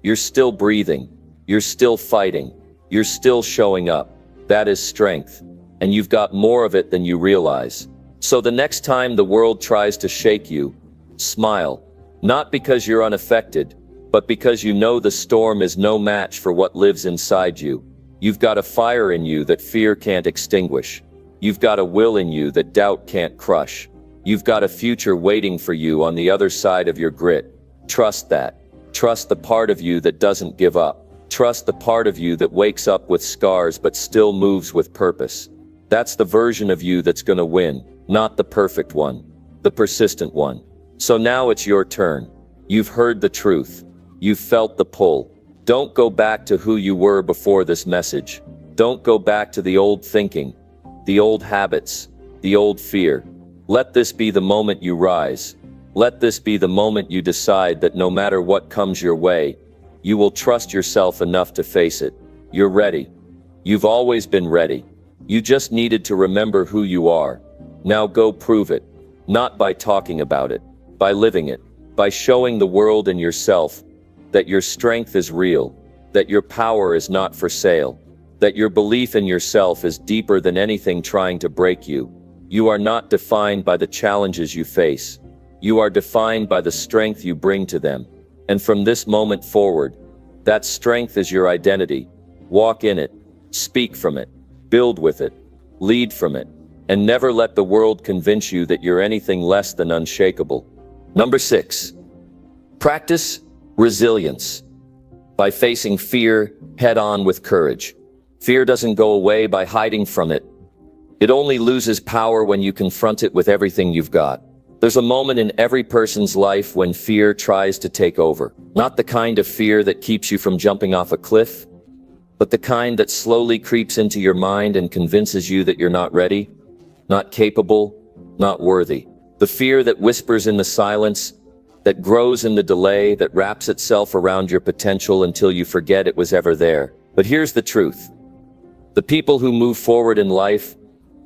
You're still breathing. You're still fighting. You're still showing up. That is strength. And you've got more of it than you realize. So the next time the world tries to shake you, smile. Not because you're unaffected, but because you know the storm is no match for what lives inside you. You've got a fire in you that fear can't extinguish. You've got a will in you that doubt can't crush. You've got a future waiting for you on the other side of your grit. Trust that. Trust the part of you that doesn't give up. Trust the part of you that wakes up with scars but still moves with purpose. That's the version of you that's gonna win, not the perfect one, the persistent one. So now it's your turn. You've heard the truth. You've felt the pull. Don't go back to who you were before this message. Don't go back to the old thinking, the old habits, the old fear. Let this be the moment you rise. Let this be the moment you decide that no matter what comes your way, you will trust yourself enough to face it. You're ready. You've always been ready. You just needed to remember who you are. Now go prove it. Not by talking about it, by living it, by showing the world and yourself that your strength is real, that your power is not for sale, that your belief in yourself is deeper than anything trying to break you. You are not defined by the challenges you face. You are defined by the strength you bring to them. And from this moment forward, that strength is your identity. Walk in it. Speak from it, build with it, lead from it, and never let the world convince you that you're anything less than unshakable. Number 6. Practice resilience by facing fear head-on with courage. Fear doesn't go away by hiding from it. It only loses power when you confront it with everything you've got. There's a moment in every person's life when fear tries to take over. Not the kind of fear that keeps you from jumping off a cliff, but the kind that slowly creeps into your mind and convinces you that you're not ready, not capable, not worthy. The fear that whispers in the silence, that grows in the delay, that wraps itself around your potential until you forget it was ever there. But here's the truth. The people who move forward in life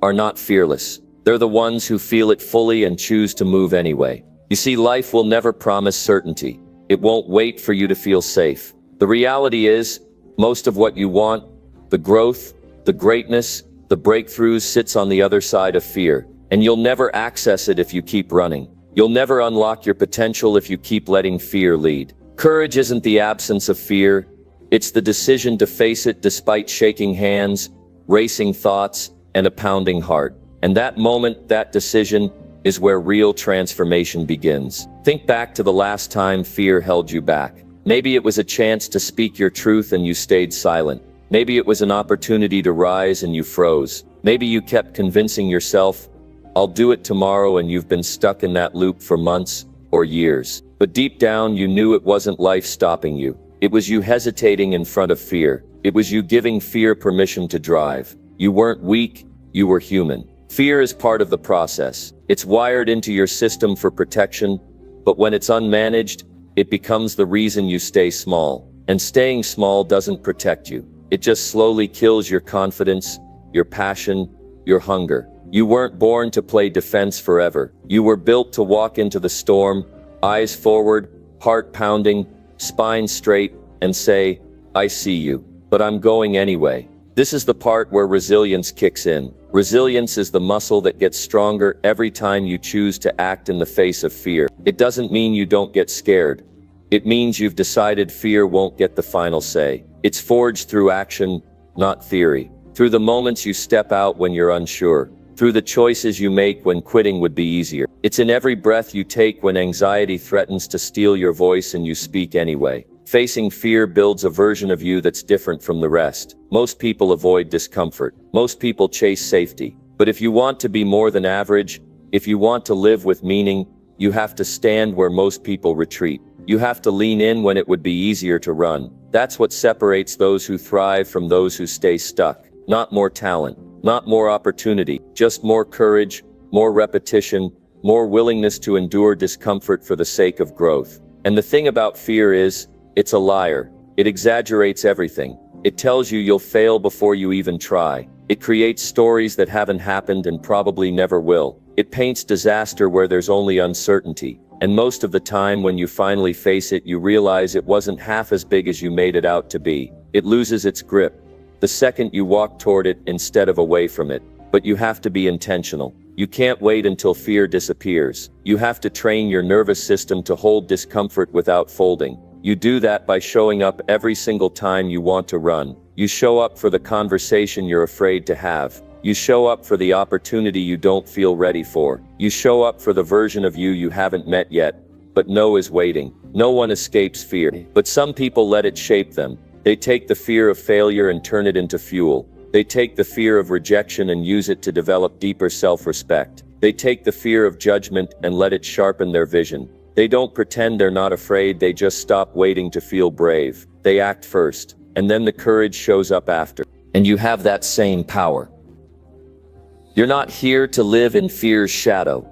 are not fearless. They're the ones who feel it fully and choose to move anyway. You see, life will never promise certainty. It won't wait for you to feel safe. The reality is, most of what you want, the growth, the greatness, the breakthroughs, sits on the other side of fear. And you'll never access it if you keep running. You'll never unlock your potential if you keep letting fear lead. Courage isn't the absence of fear. It's the decision to face it despite shaking hands, racing thoughts, and a pounding heart. And that moment, that decision, is where real transformation begins. Think back to the last time fear held you back. Maybe it was a chance to speak your truth and you stayed silent. Maybe it was an opportunity to rise and you froze. Maybe you kept convincing yourself, I'll do it tomorrow, and you've been stuck in that loop for months or years. But deep down, you knew it wasn't life stopping you. It was you hesitating in front of fear. It was you giving fear permission to drive. You weren't weak, you were human. Fear is part of the process. It's wired into your system for protection, but when it's unmanaged, it becomes the reason you stay small. And staying small doesn't protect you. It just slowly kills your confidence, your passion, your hunger. You weren't born to play defense forever. You were built to walk into the storm, eyes forward, heart pounding, spine straight, and say, I see you, but I'm going anyway. This is the part where resilience kicks in. Resilience is the muscle that gets stronger every time you choose to act in the face of fear. It doesn't mean you don't get scared. It means you've decided fear won't get the final say. It's forged through action, not theory. Through the moments you step out when you're unsure. Through the choices you make when quitting would be easier. It's in every breath you take when anxiety threatens to steal your voice and you speak anyway. Facing fear builds a version of you that's different from the rest. Most people avoid discomfort. Most people chase safety. But if you want to be more than average, if you want to live with meaning, you have to stand where most people retreat. You have to lean in when it would be easier to run. That's what separates those who thrive from those who stay stuck. Not more talent, not more opportunity, just more courage, more repetition, more willingness to endure discomfort for the sake of growth. And the thing about fear is, it's a liar. It exaggerates everything. It tells you you'll fail before you even try. It creates stories that haven't happened and probably never will. It paints disaster where there's only uncertainty. And most of the time when you finally face it, you realize it wasn't half as big as you made it out to be. It loses its grip the second you walk toward it instead of away from it. But you have to be intentional. You can't wait until fear disappears. You have to train your nervous system to hold discomfort without folding. You do that by showing up every single time you want to run. You show up for the conversation you're afraid to have. You show up for the opportunity you don't feel ready for. You show up for the version of you haven't met yet, but know is waiting. No one escapes fear, but some people let it shape them. They take the fear of failure and turn it into fuel. They take the fear of rejection and use it to develop deeper self-respect. They take the fear of judgment and let it sharpen their vision. They don't pretend they're not afraid, they just stop waiting to feel brave. They act first, and then the courage shows up after. And you have that same power. You're not here to live in fear's shadow.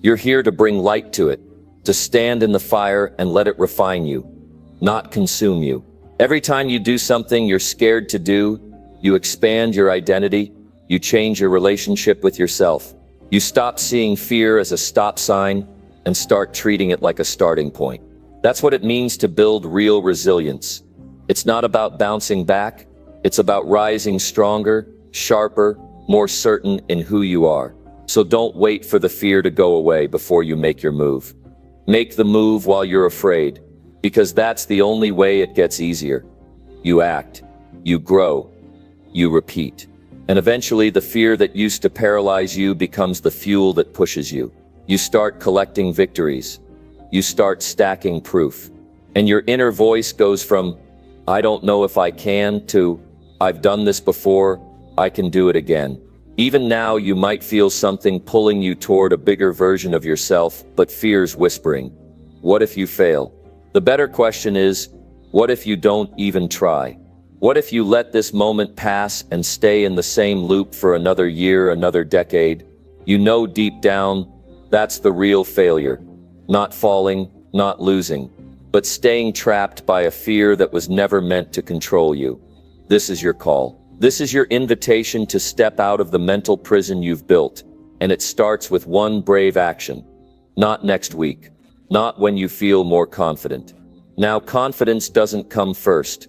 You're here to bring light to it, to stand in the fire and let it refine you, not consume you. Every time you do something you're scared to do, you expand your identity, you change your relationship with yourself. You stop seeing fear as a stop sign and start treating it like a starting point. That's what it means to build real resilience. It's not about bouncing back, it's about rising stronger, sharper, more certain in who you are. So don't wait for the fear to go away before you make your move. Make the move while you're afraid, because that's the only way it gets easier. You act, you grow, you repeat. And eventually the fear that used to paralyze you becomes the fuel that pushes you. You start collecting victories. You start stacking proof. And your inner voice goes from, I don't know if I can, to, I've done this before, I can do it again. Even now you might feel something pulling you toward a bigger version of yourself, but fear's whispering, what if you fail? The better question is, what if you don't even try? What if you let this moment pass and stay in the same loop for another year, another decade? You know deep down, that's the real failure. Not falling, not losing, but staying trapped by a fear that was never meant to control you. This is your call. This is your invitation to step out of the mental prison you've built, and it starts with one brave action. Not next week. Not when you feel more confident. Now, confidence doesn't come first.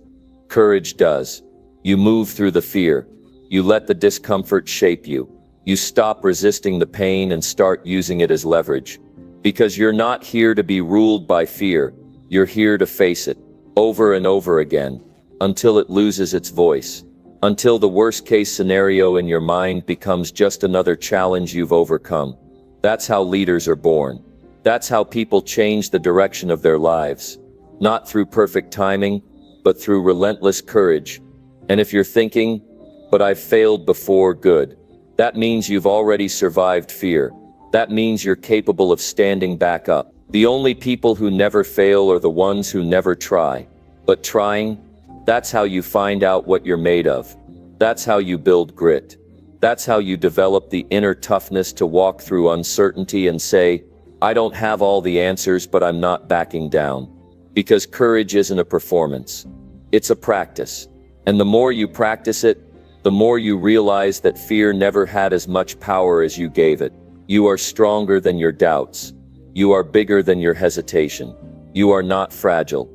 Courage does. You move through the fear. You let the discomfort shape you. You stop resisting the pain and start using it as leverage. Because you're not here to be ruled by fear. You're here to face it, over and over again, until it loses its voice. Until the worst-case scenario in your mind becomes just another challenge you've overcome. That's how leaders are born. That's how people change the direction of their lives. Not through perfect timing, but through relentless courage. And if you're thinking, but I've failed before, good. That means you've already survived fear. That means you're capable of standing back up. The only people who never fail are the ones who never try. But trying, that's how you find out what you're made of. That's how you build grit. That's how you develop the inner toughness to walk through uncertainty and say, I don't have all the answers, but I'm not backing down. Because courage isn't a performance. It's a practice. And the more you practice it, the more you realize that fear never had as much power as you gave it. You are stronger than your doubts. You are bigger than your hesitation. You are not fragile.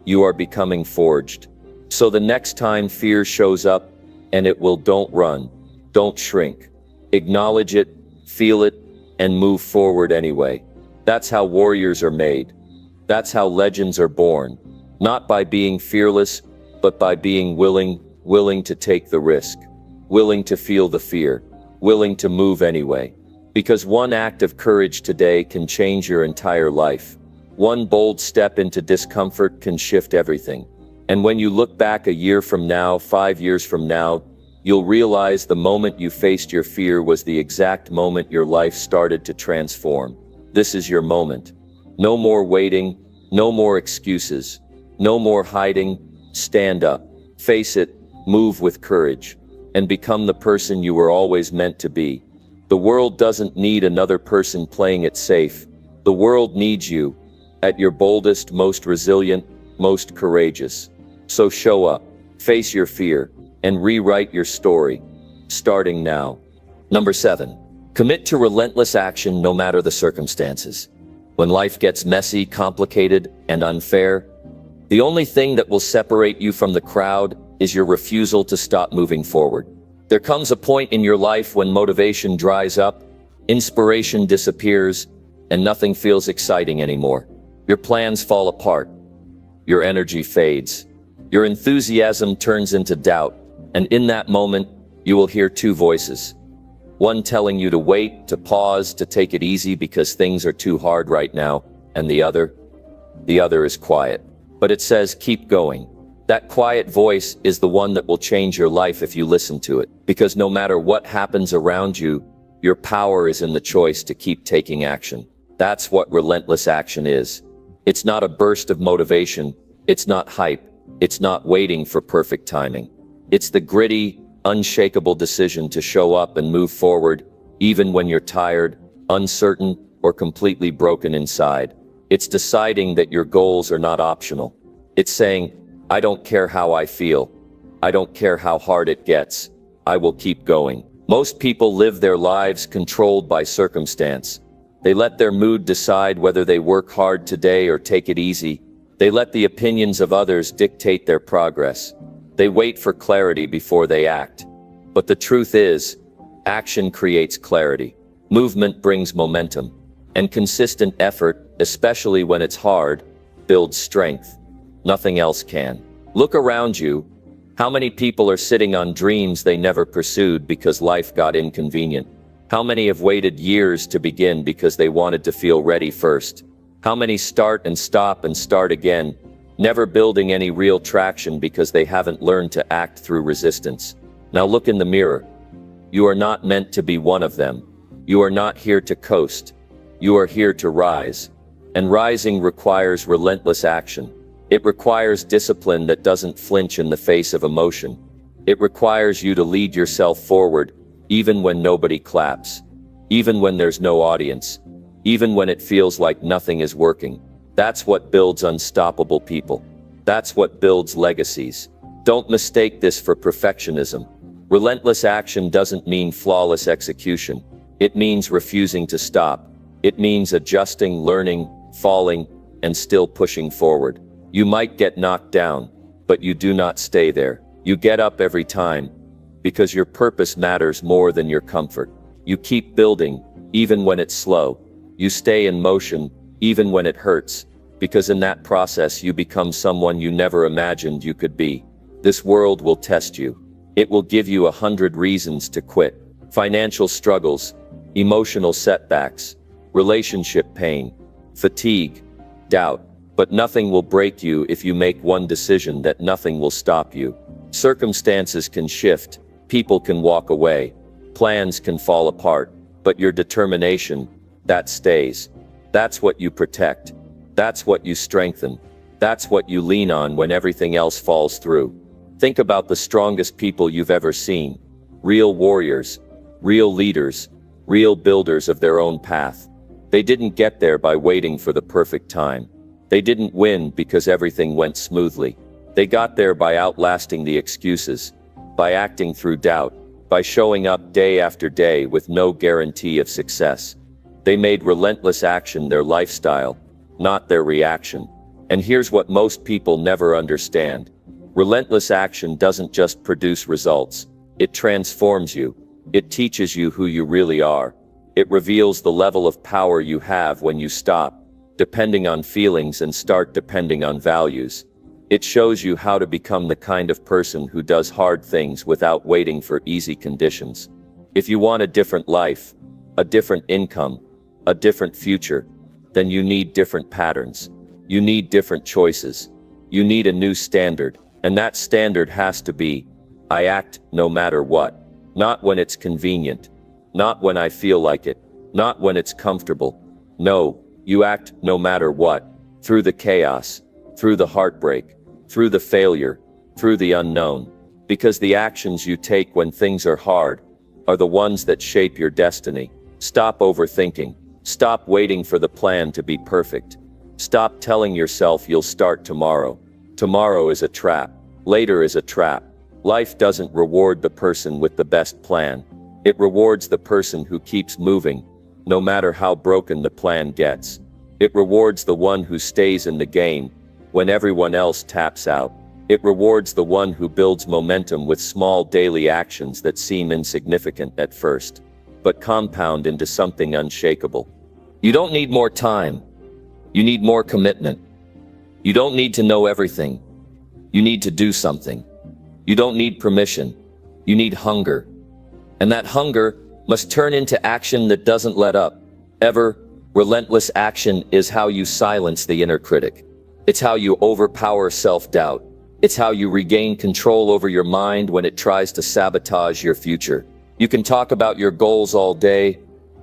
You are becoming forged. So the next time fear shows up, and it will, don't run, don't shrink. Acknowledge it, feel it, and move forward anyway. That's how warriors are made. That's how legends are born. Not by being fearless, but by being willing to take the risk. Willing to feel the fear. Willing to move anyway. Because one act of courage today can change your entire life. One bold step into discomfort can shift everything. And when you look back a year from now, 5 years from now, you'll realize the moment you faced your fear was the exact moment your life started to transform. This is your moment. No more waiting, no more excuses, no more hiding. Stand up, face it, move with courage, and become the person you were always meant to be. The world doesn't need another person playing it safe. The world needs you, at your boldest, most resilient, most courageous. So show up, face your fear, and rewrite your story, starting now. Number 7, commit to relentless action no matter the circumstances. When life gets messy, complicated, and unfair, the only thing that will separate you from the crowd is your refusal to stop moving forward. There comes a point in your life when motivation dries up, inspiration disappears, and nothing feels exciting anymore. Your plans fall apart. Your energy fades. Your enthusiasm turns into doubt. And in that moment, you will hear two voices. One telling you to wait, to pause, to take it easy because things are too hard right now. And the other is quiet. But it says, keep going. That quiet voice is the one that will change your life if you listen to it. Because no matter what happens around you, your power is in the choice to keep taking action. That's what relentless action is. It's not a burst of motivation. It's not hype. It's not waiting for perfect timing. It's the gritty, unshakable decision to show up and move forward, even when you're tired, uncertain, or completely broken inside. It's deciding that your goals are not optional. It's saying, I don't care how I feel. I don't care how hard it gets. I will keep going. Most people live their lives controlled by circumstance. They let their mood decide whether they work hard today or take it easy. They let the opinions of others dictate their progress. They wait for clarity before they act. But the truth is, action creates clarity. Movement brings momentum. And consistent effort, especially when it's hard, builds strength. Nothing else can. Look around you. How many people are sitting on dreams they never pursued because life got inconvenient? How many have waited years to begin because they wanted to feel ready first? How many start and stop and start again, never building any real traction because they haven't learned to act through resistance? Now look in the mirror. You are not meant to be one of them. You are not here to coast. You are here to rise. And rising requires relentless action. It requires discipline that doesn't flinch in the face of emotion. It requires you to lead yourself forward, even when nobody claps, even when there's no audience, even when it feels like nothing is working. That's what builds unstoppable people. That's what builds legacies. Don't mistake this for perfectionism. Relentless action doesn't mean flawless execution. It means refusing to stop. It means adjusting, learning, falling, and still pushing forward. You might get knocked down, but you do not stay there. You get up every time, because your purpose matters more than your comfort. You keep building, even when it's slow. You stay in motion, even when it hurts, because in that process you become someone you never imagined you could be. This world will test you. It will give you 100 reasons to quit. Financial struggles, emotional setbacks, relationship pain, fatigue, doubt. But nothing will break you if you make one decision that nothing will stop you. Circumstances can shift, people can walk away, plans can fall apart, but your determination, that stays. That's what you protect. That's what you strengthen. That's what you lean on when everything else falls through. Think about the strongest people you've ever seen. Real warriors, real leaders, real builders of their own path. They didn't get there by waiting for the perfect time. They didn't win because everything went smoothly. They got there by outlasting the excuses, by acting through doubt, by showing up day after day with no guarantee of success. They made relentless action their lifestyle, not their reaction. And here's what most people never understand. Relentless action doesn't just produce results. It transforms you. It teaches you who you really are. It reveals the level of power you have when you stop depending on feelings and start depending on values. It shows you how to become the kind of person who does hard things without waiting for easy conditions. If you want a different life, a different income, a different future, then you need different patterns. You need different choices. You need a new standard, and that standard has to be, I act no matter what. Not when it's convenient. Not when I feel like it. Not when it's comfortable. No. You act no matter what, through the chaos, through the heartbreak, through the failure, through the unknown. Because the actions you take when things are hard are the ones that shape your destiny. Stop overthinking. Stop waiting for the plan to be perfect. Stop telling yourself you'll start tomorrow. Tomorrow is a trap. Later is a trap. Life doesn't reward the person with the best plan. It rewards the person who keeps moving, no matter how broken the plan gets. It rewards the one who stays in the game when everyone else taps out. It rewards the one who builds momentum with small daily actions that seem insignificant at first, but compound into something unshakable. You don't need more time. You need more commitment. You don't need to know everything. You need to do something. You don't need permission. You need hunger. And that hunger must turn into action that doesn't let up. Ever. Relentless action is how you silence the inner critic. It's how you overpower self-doubt. It's how you regain control over your mind when it tries to sabotage your future. You can talk about your goals all day,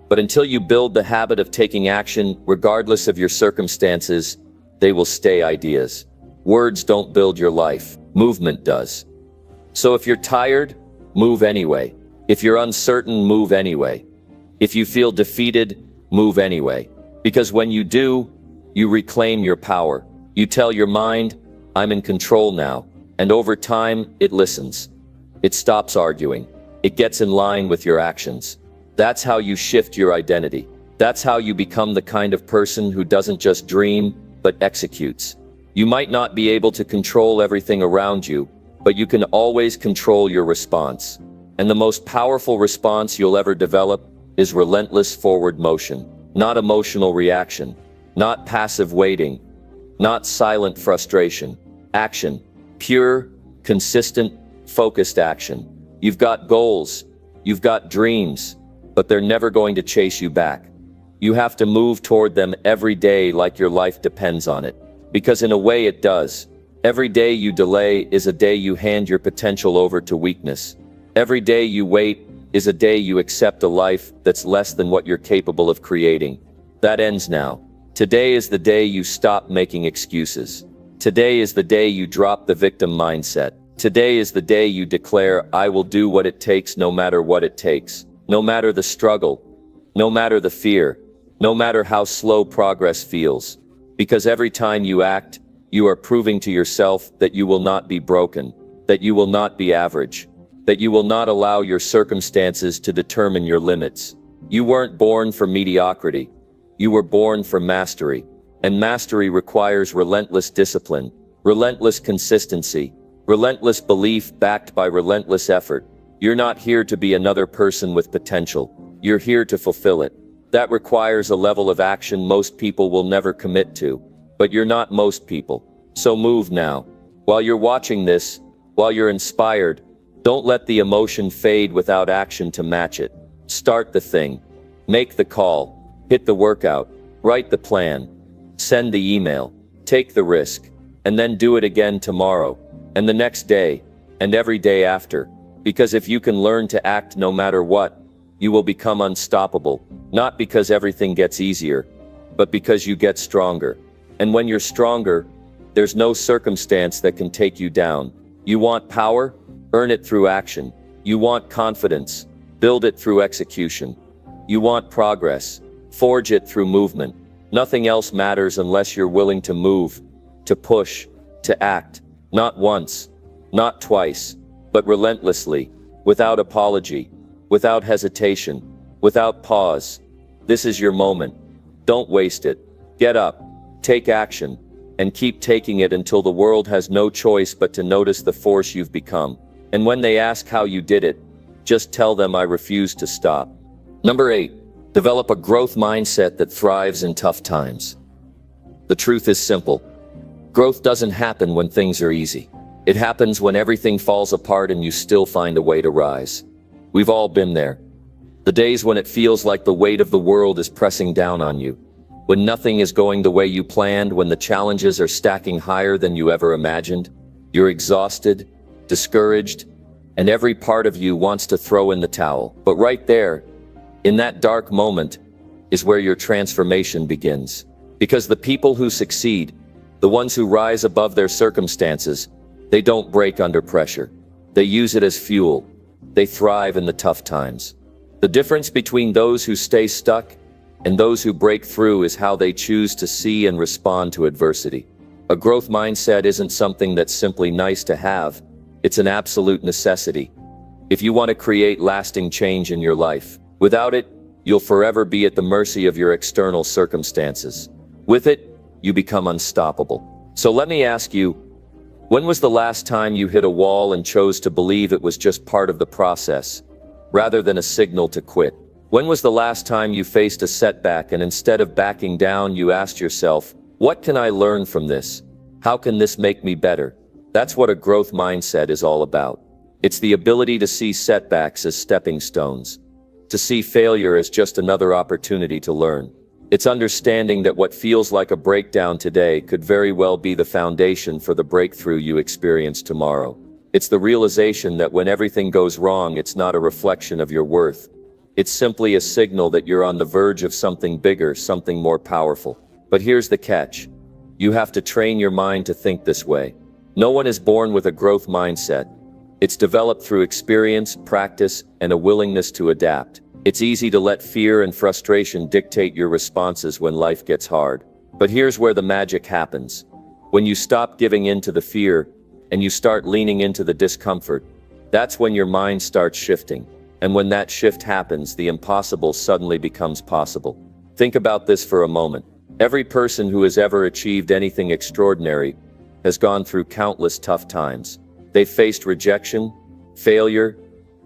but until you build the habit of taking action, regardless of your circumstances, they will stay ideas. Words don't build your life. Movement does. So if you're tired, move anyway. If you're uncertain, move anyway. If you feel defeated, move anyway. Because when you do, you reclaim your power. You tell your mind, I'm in control now. And over time, it listens. It stops arguing. It gets in line with your actions. That's how you shift your identity. That's how you become the kind of person who doesn't just dream, but executes. You might not be able to control everything around you, but you can always control your response. And the most powerful response you'll ever develop is relentless forward motion. Not emotional reaction. Not passive waiting. Not silent frustration. Action. Pure, Consistent, focused action. You've got goals, you've got dreams, but they're never going to chase you back. You have to move toward them every day like your life depends on it. Because in a way it does. Every day you delay is a day you hand your potential over to weakness. Every day you wait is a day you accept a life that's less than what you're capable of creating. That ends now. Today is the day you stop making excuses. Today is the day you drop the victim mindset. Today is the day you declare, I will do what it takes no matter what it takes. No matter the struggle, no matter the fear, no matter how slow progress feels. Because every time you act, you are proving to yourself that you will not be broken, that you will not be average, that you will not allow your circumstances to determine your limits. You weren't born for mediocrity. You were born for mastery. And mastery requires relentless discipline, relentless consistency, relentless belief backed by relentless effort. You're not here to be another person with potential. You're here to fulfill it. That requires a level of action most people will never commit to. But you're not most people. So move now. While you're watching this, while you're inspired, don't let the emotion fade without action to match it. Start the thing. Make the call. Hit the workout. Write the plan. Send the email. Take the risk. And then do it again tomorrow. And the next day. And every day after. Because if you can learn to act no matter what, you will become unstoppable. Not because everything gets easier, but because you get stronger. And when you're stronger, there's no circumstance that can take you down. You want power? Earn it through action. You want confidence? Build it through execution. You want progress? Forge it through movement. Nothing else matters unless you're willing to move, to push, to act. Not once, not twice, but relentlessly, without apology, without hesitation, without pause. This is your moment. Don't waste it. Get up. Take action, and keep taking it until the world has no choice but to notice the force you've become. And when they ask how you did it, just tell them I refuse to stop. Number 8, develop a growth mindset that thrives in tough times. The truth is simple. Growth doesn't happen when things are easy. It happens when everything falls apart and you still find a way to rise. We've all been there. The days when it feels like the weight of the world is pressing down on you. When nothing is going the way you planned, when the challenges are stacking higher than you ever imagined, you're exhausted, discouraged, and every part of you wants to throw in the towel. But right there, in that dark moment, is where your transformation begins. Because the people who succeed, the ones who rise above their circumstances, they don't break under pressure. They use it as fuel. They thrive in the tough times. The difference between those who stay stuck and those who break through is how they choose to see and respond to adversity. A growth mindset isn't something that's simply nice to have. It's an absolute necessity. If you want to create lasting change in your life, without it, you'll forever be at the mercy of your external circumstances. With it, you become unstoppable. So let me ask you, when was the last time you hit a wall and chose to believe it was just part of the process, rather than a signal to quit? When was the last time you faced a setback and instead of backing down, you asked yourself, what can I learn from this? How can this make me better? That's what a growth mindset is all about. It's the ability to see setbacks as stepping stones, to see failure as just another opportunity to learn. It's understanding that what feels like a breakdown today could very well be the foundation for the breakthrough you experience tomorrow. It's the realization that when everything goes wrong, it's not a reflection of your worth. It's simply a signal that you're on the verge of something bigger, something more powerful. But here's the catch. You have to train your mind to think this way. No one is born with a growth mindset. It's developed through experience, practice, and a willingness to adapt. It's easy to let fear and frustration dictate your responses when life gets hard. But here's where the magic happens. When you stop giving in to the fear and you start leaning into the discomfort, that's when your mind starts shifting. And when that shift happens, the impossible suddenly becomes possible. Think about this for a moment. Every person who has ever achieved anything extraordinary has gone through countless tough times. They've faced rejection, failure,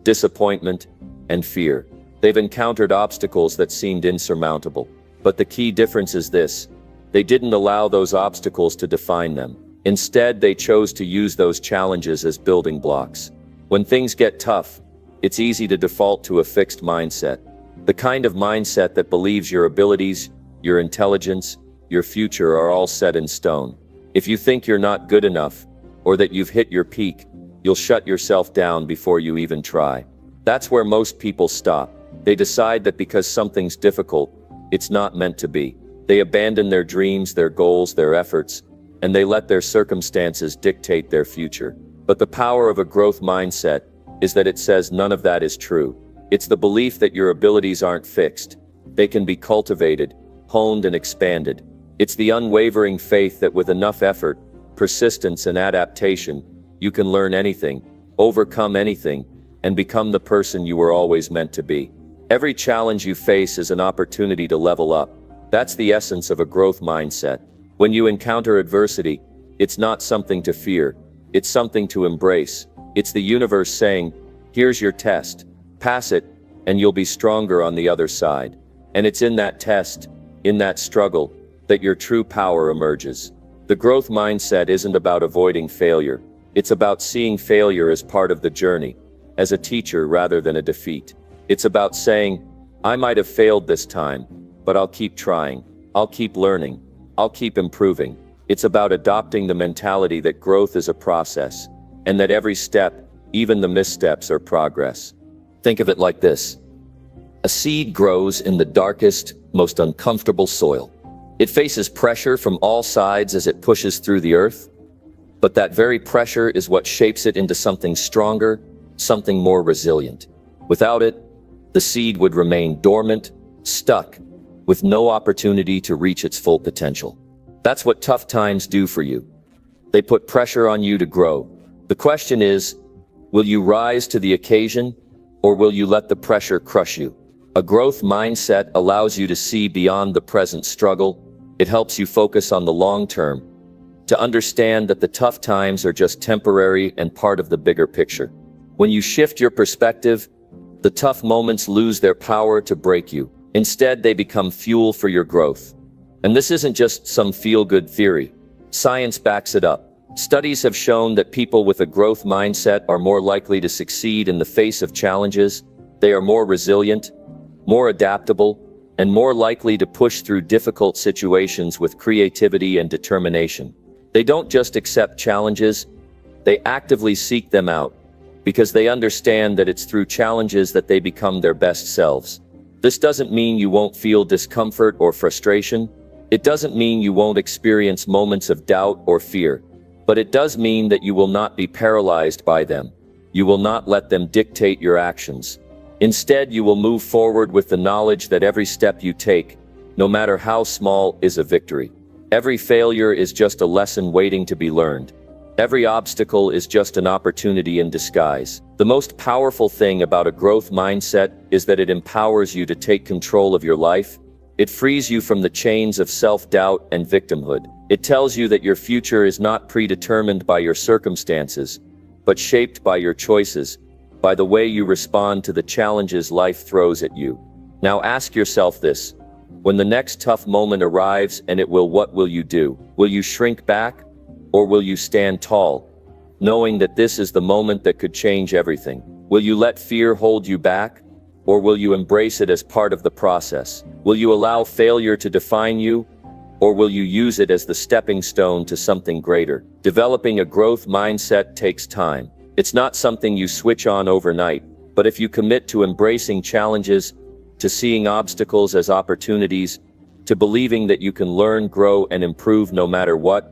disappointment, and fear. They've encountered obstacles that seemed insurmountable. But the key difference is this: they didn't allow those obstacles to define them. Instead, they chose to use those challenges as building blocks. When things get tough, it's easy to default to a fixed mindset. The kind of mindset that believes your abilities, your intelligence, your future are all set in stone. If you think you're not good enough, or that you've hit your peak, you'll shut yourself down before you even try. That's where most people stop. They decide that because something's difficult, it's not meant to be. They abandon their dreams, their goals, their efforts, and they let their circumstances dictate their future. But the power of a growth mindset is that it says none of that is true. It's the belief that your abilities aren't fixed. They can be cultivated, honed, and expanded. It's the unwavering faith that with enough effort, persistence, and adaptation, you can learn anything, overcome anything, and become the person you were always meant to be. Every challenge you face is an opportunity to level up. That's the essence of a growth mindset. When you encounter adversity, it's not something to fear. It's something to embrace. It's the universe saying, here's your test. Pass it, and you'll be stronger on the other side. And it's in that test, in that struggle, that your true power emerges. The growth mindset isn't about avoiding failure. It's about seeing failure as part of the journey, as a teacher rather than a defeat. It's about saying, I might have failed this time, but I'll keep trying. I'll keep learning. I'll keep improving. It's about adopting the mentality that growth is a process, and that every step, even the missteps, are progress. Think of it like this. A seed grows in the darkest, most uncomfortable soil. It faces pressure from all sides as it pushes through the earth, but that very pressure is what shapes it into something stronger, something more resilient. Without it, the seed would remain dormant, stuck, with no opportunity to reach its full potential. That's what tough times do for you. They put pressure on you to grow. The question is, will you rise to the occasion, or will you let the pressure crush you? A growth mindset allows you to see beyond the present struggle. It helps you focus on the long term, to understand that the tough times are just temporary and part of the bigger picture. When you shift your perspective, the tough moments lose their power to break you. Instead, they become fuel for your growth. And this isn't just some feel-good theory. Science backs it up. Studies have shown that people with a growth mindset are more likely to succeed in the face of challenges. They are more resilient, more adaptable, and more likely to push through difficult situations with creativity and determination. They don't just accept challenges, they actively seek them out, because they understand that it's through challenges that they become their best selves. This doesn't mean you won't feel discomfort or frustration. It doesn't mean you won't experience moments of doubt or fear. But it does mean that you will not be paralyzed by them. You will not let them dictate your actions. Instead, you will move forward with the knowledge that every step you take, no matter how small, is a victory. Every failure is just a lesson waiting to be learned. Every obstacle is just an opportunity in disguise. The most powerful thing about a growth mindset is that it empowers you to take control of your life. It frees you from the chains of self-doubt and victimhood. It tells you that your future is not predetermined by your circumstances, but shaped by your choices, by the way you respond to the challenges life throws at you. Now ask yourself this. When the next tough moment arrives, and it will, what will you do? Will you shrink back? Or will you stand tall, knowing that this is the moment that could change everything? Will you let fear hold you back? Or will you embrace it as part of the process? Will you allow failure to define you? Or will you use it as the stepping stone to something greater? Developing a growth mindset takes time. It's not something you switch on overnight, but if you commit to embracing challenges, to seeing obstacles as opportunities, to believing that you can learn, grow, and improve no matter what,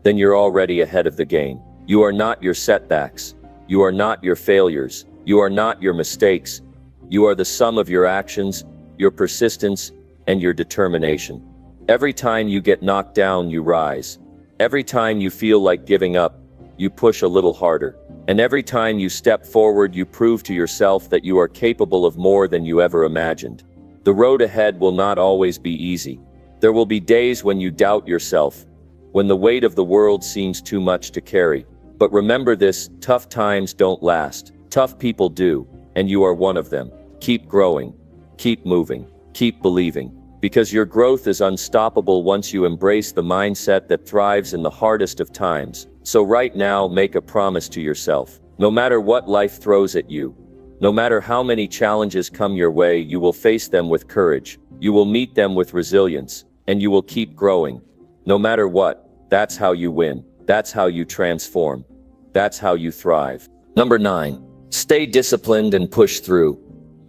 then you're already ahead of the game. You are not your setbacks. You are not your failures. You are not your mistakes. You are the sum of your actions, your persistence, and your determination. Every time you get knocked down, you rise. Every time you feel like giving up, you push a little harder. And every time you step forward, you prove to yourself that you are capable of more than you ever imagined. The road ahead will not always be easy. There will be days when you doubt yourself, when the weight of the world seems too much to carry. But remember this, tough times don't last. Tough people do, and you are one of them. Keep growing, keep moving, keep believing. Because your growth is unstoppable once you embrace the mindset that thrives in the hardest of times. So right now, make a promise to yourself. No matter what life throws at you, no matter how many challenges come your way, you will face them with courage. You will meet them with resilience, and you will keep growing. No matter what, that's how you win. That's how you transform. That's how you thrive. Number 9, stay disciplined and push through,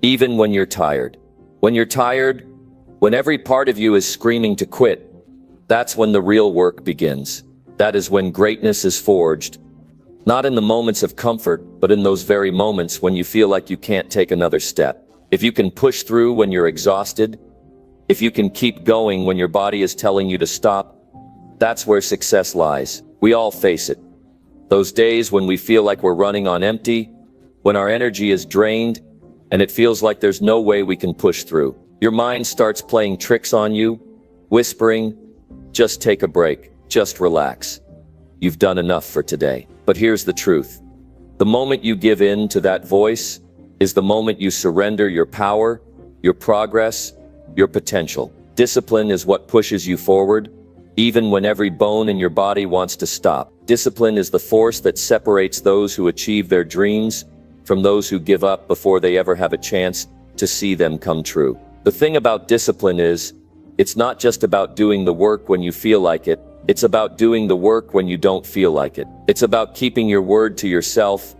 even when you're tired. When you're tired, when every part of you is screaming to quit, that's when the real work begins. That is when greatness is forged. Not in the moments of comfort, but in those very moments when you feel like you can't take another step. If you can push through when you're exhausted, if you can keep going when your body is telling you to stop, that's where success lies. We all face it. Those days when we feel like we're running on empty, when our energy is drained, and it feels like there's no way we can push through. Your mind starts playing tricks on you, whispering, just take a break, just relax. You've done enough for today. But here's the truth. The moment you give in to that voice is the moment you surrender your power, your progress, your potential. Discipline is what pushes you forward, even when every bone in your body wants to stop. Discipline is the force that separates those who achieve their dreams from those who give up before they ever have a chance to see them come true. The thing about discipline is, it's not just about doing the work when you feel like it. It's about doing the work when you don't feel like it. It's about keeping your word to yourself,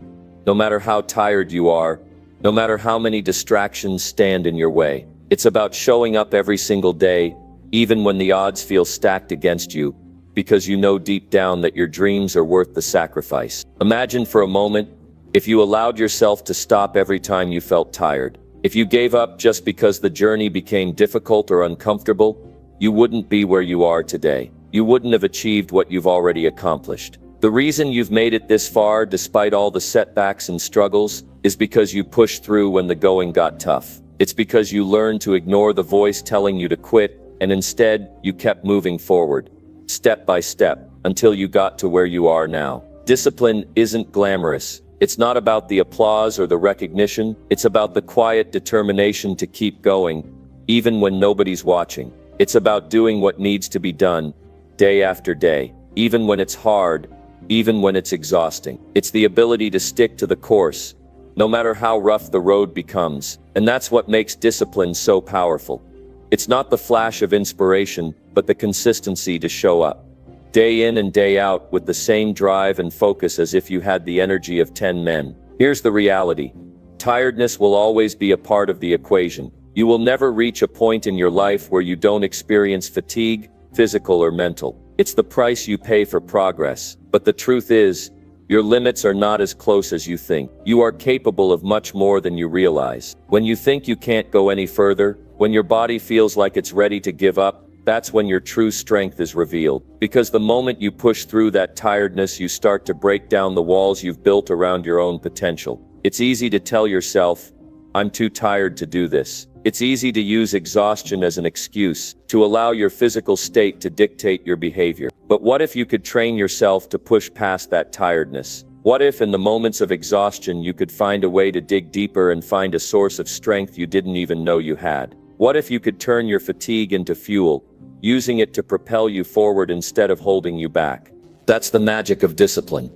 no matter how tired you are, no matter how many distractions stand in your way. It's about showing up every single day, even when the odds feel stacked against you, because you know deep down that your dreams are worth the sacrifice. Imagine for a moment if you allowed yourself to stop every time you felt tired. If you gave up just because the journey became difficult or uncomfortable, you wouldn't be where you are today. You wouldn't have achieved what you've already accomplished. The reason you've made it this far, despite all the setbacks and struggles, is because you pushed through when the going got tough. It's because you learned to ignore the voice telling you to quit, and instead, you kept moving forward, step by step, until you got to where you are now. Discipline isn't glamorous. It's not about the applause or the recognition. It's about the quiet determination to keep going, even when nobody's watching. It's about doing what needs to be done, day after day, even when it's hard, even when it's exhausting. It's the ability to stick to the course, no matter how rough the road becomes. And that's what makes discipline so powerful. It's not the flash of inspiration, but the consistency to show up, day in and day out, with the same drive and focus as if you had the energy of 10 men. Here's the reality. Tiredness will always be a part of the equation. You will never reach a point in your life where you don't experience fatigue, physical or mental. It's the price you pay for progress. But the truth is, your limits are not as close as you think. You are capable of much more than you realize. When you think you can't go any further, when your body feels like it's ready to give up, that's when your true strength is revealed. Because the moment you push through that tiredness, you start to break down the walls you've built around your own potential. It's easy to tell yourself, I'm too tired to do this. It's easy to use exhaustion as an excuse, to allow your physical state to dictate your behavior. But what if you could train yourself to push past that tiredness? What if in the moments of exhaustion you could find a way to dig deeper and find a source of strength you didn't even know you had? What if you could turn your fatigue into fuel, using it to propel you forward instead of holding you back? That's the magic of discipline.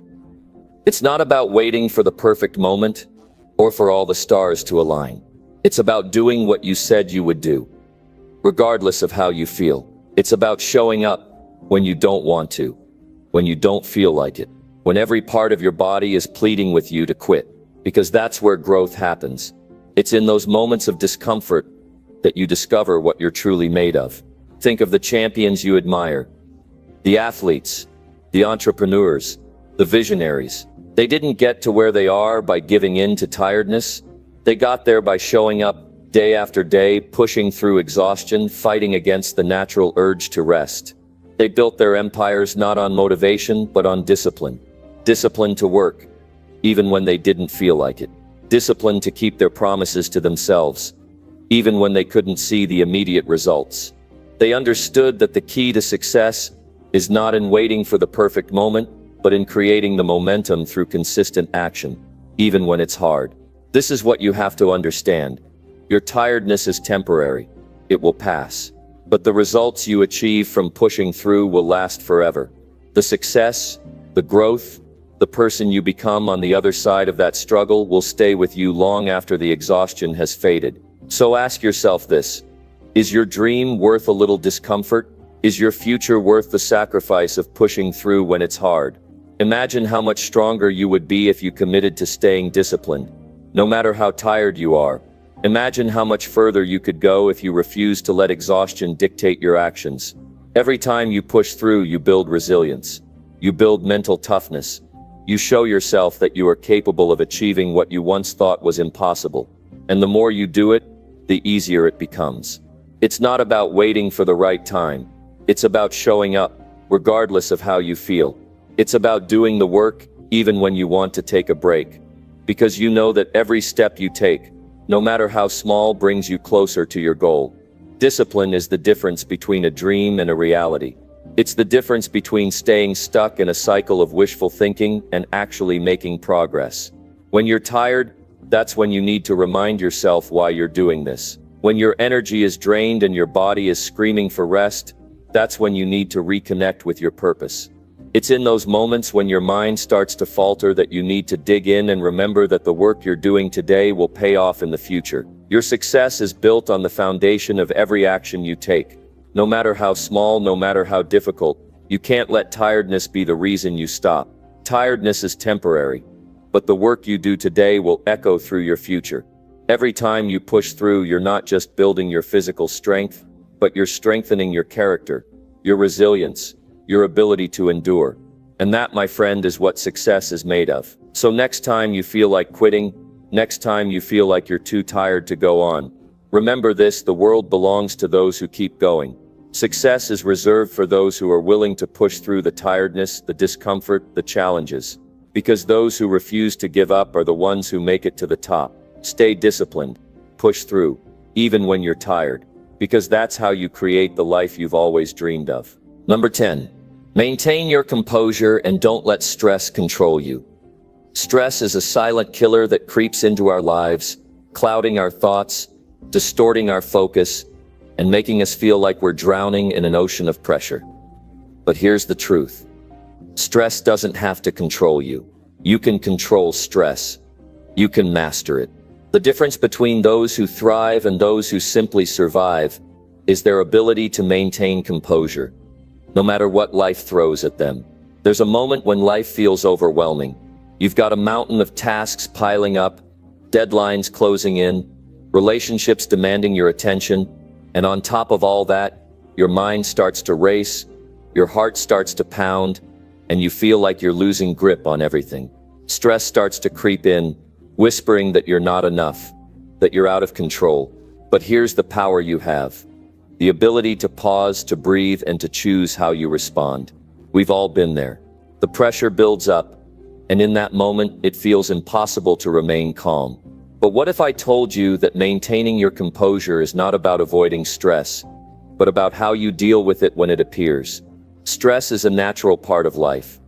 It's not about waiting for the perfect moment or for all the stars to align. It's about doing what you said you would do, regardless of how you feel. It's about showing up when you don't want to, when you don't feel like it, when every part of your body is pleading with you to quit, because that's where growth happens. It's in those moments of discomfort that you discover what you're truly made of. Think of the champions you admire, the athletes, the entrepreneurs, the visionaries. They didn't get to where they are by giving in to tiredness. They got there by showing up day after day, pushing through exhaustion, fighting against the natural urge to rest. They built their empires not on motivation, but on discipline. Discipline to work, even when they didn't feel like it. Discipline to keep their promises to themselves, even when they couldn't see the immediate results. They understood that the key to success is not in waiting for the perfect moment, but in creating the momentum through consistent action, even when it's hard. This is what you have to understand. Your tiredness is temporary. It will pass. but the results you achieve from pushing through will last forever. The success, the growth, the person you become on the other side of that struggle will stay with you long after the exhaustion has faded. So ask yourself this: is your dream worth a little discomfort? Is your future worth the sacrifice of pushing through when it's hard? Imagine how much stronger you would be if you committed to staying disciplined, no matter how tired you are. Imagine how much further you could go if you refuse to let exhaustion dictate your actions. Every time you push through, you build resilience. You build mental toughness. You show yourself that you are capable of achieving what you once thought was impossible. And the more you do it, the easier it becomes. It's not about waiting for the right time. It's about showing up, regardless of how you feel. It's about doing the work, even when you want to take a break. Because you know that every step you take, no matter how small, brings you closer to your goal. Discipline is the difference between a dream and a reality. It's the difference between staying stuck in a cycle of wishful thinking and actually making progress. When you're tired, that's when you need to remind yourself why you're doing this. When your energy is drained and your body is screaming for rest, that's when you need to reconnect with your purpose. It's in those moments when your mind starts to falter that you need to dig in and remember that the work you're doing today will pay off in the future. Your success is built on the foundation of every action you take. No matter how small, no matter how difficult, you can't let tiredness be the reason you stop. Tiredness is temporary, but the work you do today will echo through your future. Every time you push through, you're not just building your physical strength, but you're strengthening your character, your resilience, your ability to endure. And that, my friend, is what success is made of. So next time you feel like quitting, next time you feel like you're too tired to go on, remember this: the world belongs to those who keep going. Success is reserved for those who are willing to push through the tiredness, the discomfort, the challenges. Because those who refuse to give up are the ones who make it to the top. Stay disciplined, push through, even when you're tired. Because that's how you create the life you've always dreamed of. Number 10. Maintain your composure and don't let stress control you. Stress is a silent killer that creeps into our lives, clouding our thoughts, distorting our focus, and making us feel like we're drowning in an ocean of pressure. But here's the truth. Stress doesn't have to control you. You can control stress. You can master it. The difference between those who thrive and those who simply survive is their ability to maintain composure, no matter what life throws at them. There's a moment when life feels overwhelming. You've got a mountain of tasks piling up, deadlines closing in, relationships demanding your attention, and on top of all that, your mind starts to race, your heart starts to pound, and you feel like you're losing grip on everything. Stress starts to creep in, whispering that you're not enough, that you're out of control. But here's the power you have: the ability to pause, to breathe, and to choose how you respond. We've all been there. The pressure builds up, and in that moment, it feels impossible to remain calm. But what if I told you that maintaining your composure is not about avoiding stress, but about how you deal with it when it appears? Stress is a natural part of life.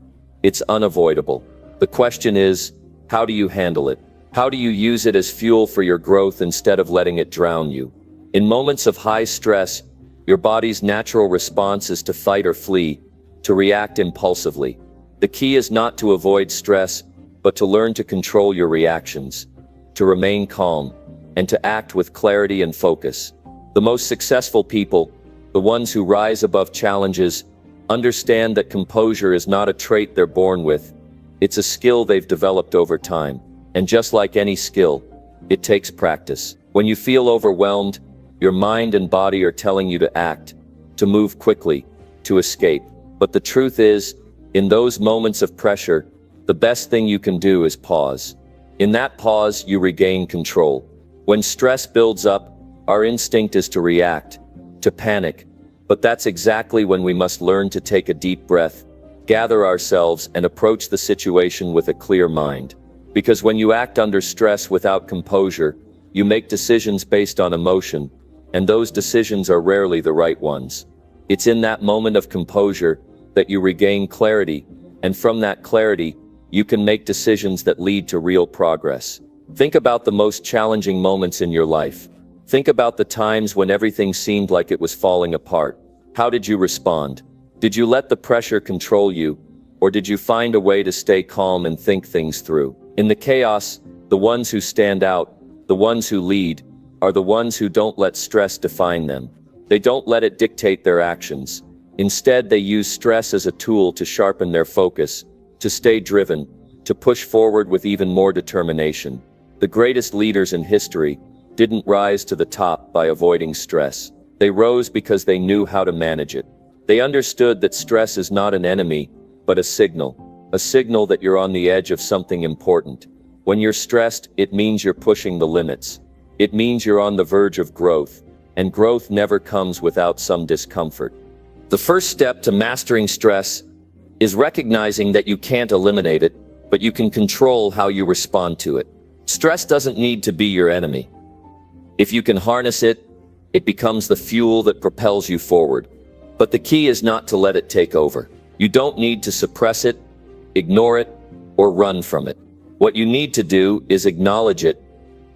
It's unavoidable. The question is, how do you handle it? How do you use it as fuel for your growth instead of letting it drown you? In moments of high stress, your body's natural response is to fight or flee, to react impulsively. The key is not to avoid stress, but to learn to control your reactions, to remain calm, and to act with clarity and focus. The most successful people, the ones who rise above challenges, understand that composure is not a trait they're born with. It's a skill they've developed over time. And just like any skill, it takes practice. When you feel overwhelmed, your mind and body are telling you to act, to move quickly, to escape. But the truth is, in those moments of pressure, the best thing you can do is pause. In that pause, you regain control. When stress builds up, our instinct is to react, to panic. But that's exactly when we must learn to take a deep breath, gather ourselves, and approach the situation with a clear mind. Because when you act under stress without composure, you make decisions based on emotion, and those decisions are rarely the right ones. It's in that moment of composure that you regain clarity, and from that clarity, you can make decisions that lead to real progress. Think about the most challenging moments in your life. Think about the times when everything seemed like it was falling apart. How did you respond? Did you let the pressure control you, or did you find a way to stay calm and think things through? In the chaos, the ones who stand out, the ones who lead, are the ones who don't let stress define them. They don't let it dictate their actions. Instead, they use stress as a tool to sharpen their focus, to stay driven, to push forward with even more determination. The greatest leaders in history didn't rise to the top by avoiding stress. They rose because they knew how to manage it. They understood that stress is not an enemy, but a signal that you're on the edge of something important. When you're stressed, it means you're pushing the limits. It means you're on the verge of growth, and growth never comes without some discomfort. The first step to mastering stress is recognizing that you can't eliminate it, but you can control how you respond to it. Stress doesn't need to be your enemy. If you can harness it, it becomes the fuel that propels you forward. But the key is not to let it take over. You don't need to suppress it, ignore it, or run from it. What you need to do is acknowledge it,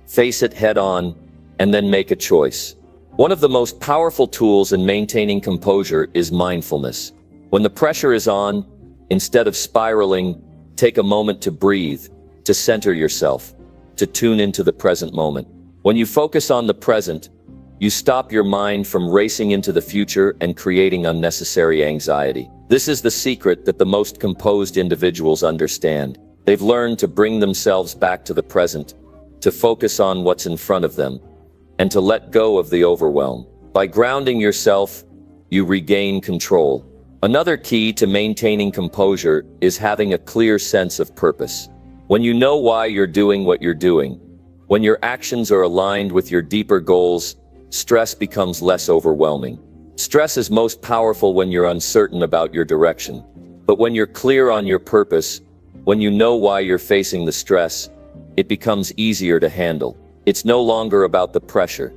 face it head on, and then make a choice. One of the most powerful tools in maintaining composure is mindfulness. When the pressure is on, instead of spiraling, take a moment to breathe, to center yourself, to tune into the present moment. When you focus on the present, you stop your mind from racing into the future and creating unnecessary anxiety. This is the secret that the most composed individuals understand. They've learned to bring themselves back to the present, to focus on what's in front of them, and to let go of the overwhelm. By grounding yourself, you regain control. Another key to maintaining composure is having a clear sense of purpose. When you know why you're doing what you're doing, when your actions are aligned with your deeper goals, stress becomes less overwhelming. Stress is most powerful when you're uncertain about your direction. But when you're clear on your purpose, when you know why you're facing the stress, it becomes easier to handle. It's no longer about the pressure.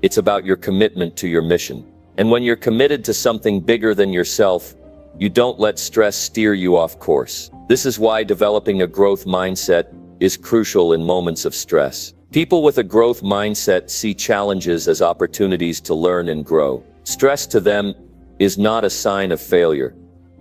It's about your commitment to your mission. And when you're committed to something bigger than yourself, you don't let stress steer you off course. This is why developing a growth mindset is crucial in moments of stress. People with a growth mindset see challenges as opportunities to learn and grow. Stress to them is not a sign of failure.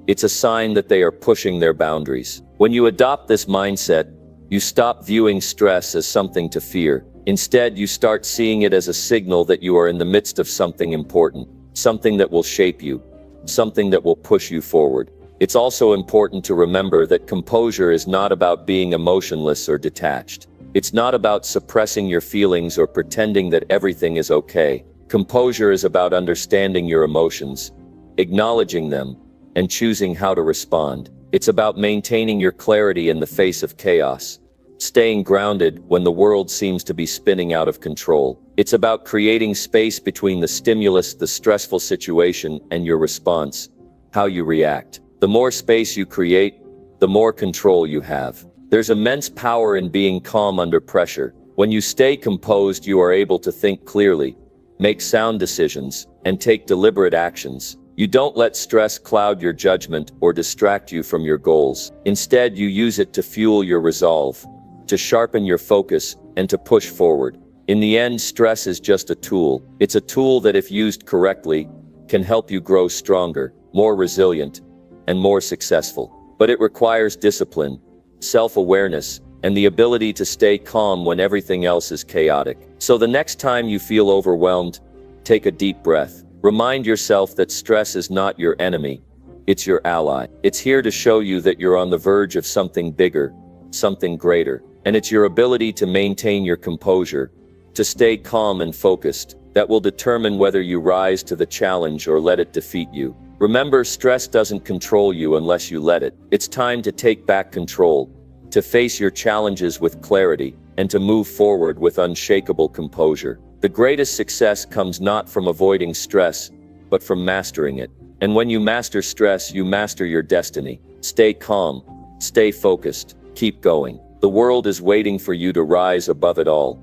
It's a sign that they are pushing their boundaries. When you adopt this mindset, you stop viewing stress as something to fear. Instead, you start seeing it as a signal that you are in the midst of something important, something that will shape you, something that will push you forward. It's also important to remember that composure is not about being emotionless or detached. It's not about suppressing your feelings or pretending that everything is okay. Composure is about understanding your emotions, acknowledging them, and choosing how to respond. It's about maintaining your clarity in the face of chaos, staying grounded when the world seems to be spinning out of control. It's about creating space between the stimulus, the stressful situation, and your response, how you react. The more space you create, the more control you have. There's immense power in being calm under pressure. When you stay composed, you are able to think clearly, make sound decisions, and take deliberate actions. You don't let stress cloud your judgment or distract you from your goals. Instead, you use it to fuel your resolve, to sharpen your focus, and to push forward. In the end, stress is just a tool. It's a tool that, if used correctly, can help you grow stronger, more resilient, and more successful. But it requires discipline, self-awareness, and the ability to stay calm when everything else is chaotic. So the next time you feel overwhelmed, take a deep breath. Remind yourself that stress is not your enemy, it's your ally. It's here to show you that you're on the verge of something bigger, something greater. And it's your ability to maintain your composure, to stay calm and focused, that will determine whether you rise to the challenge or let it defeat you. Remember, stress doesn't control you unless you let it. It's time to take back control, to face your challenges with clarity, and to move forward with unshakable composure. The greatest success comes not from avoiding stress, but from mastering it. And when you master stress, you master your destiny. Stay calm, stay focused, keep going. The world is waiting for you to rise above it all.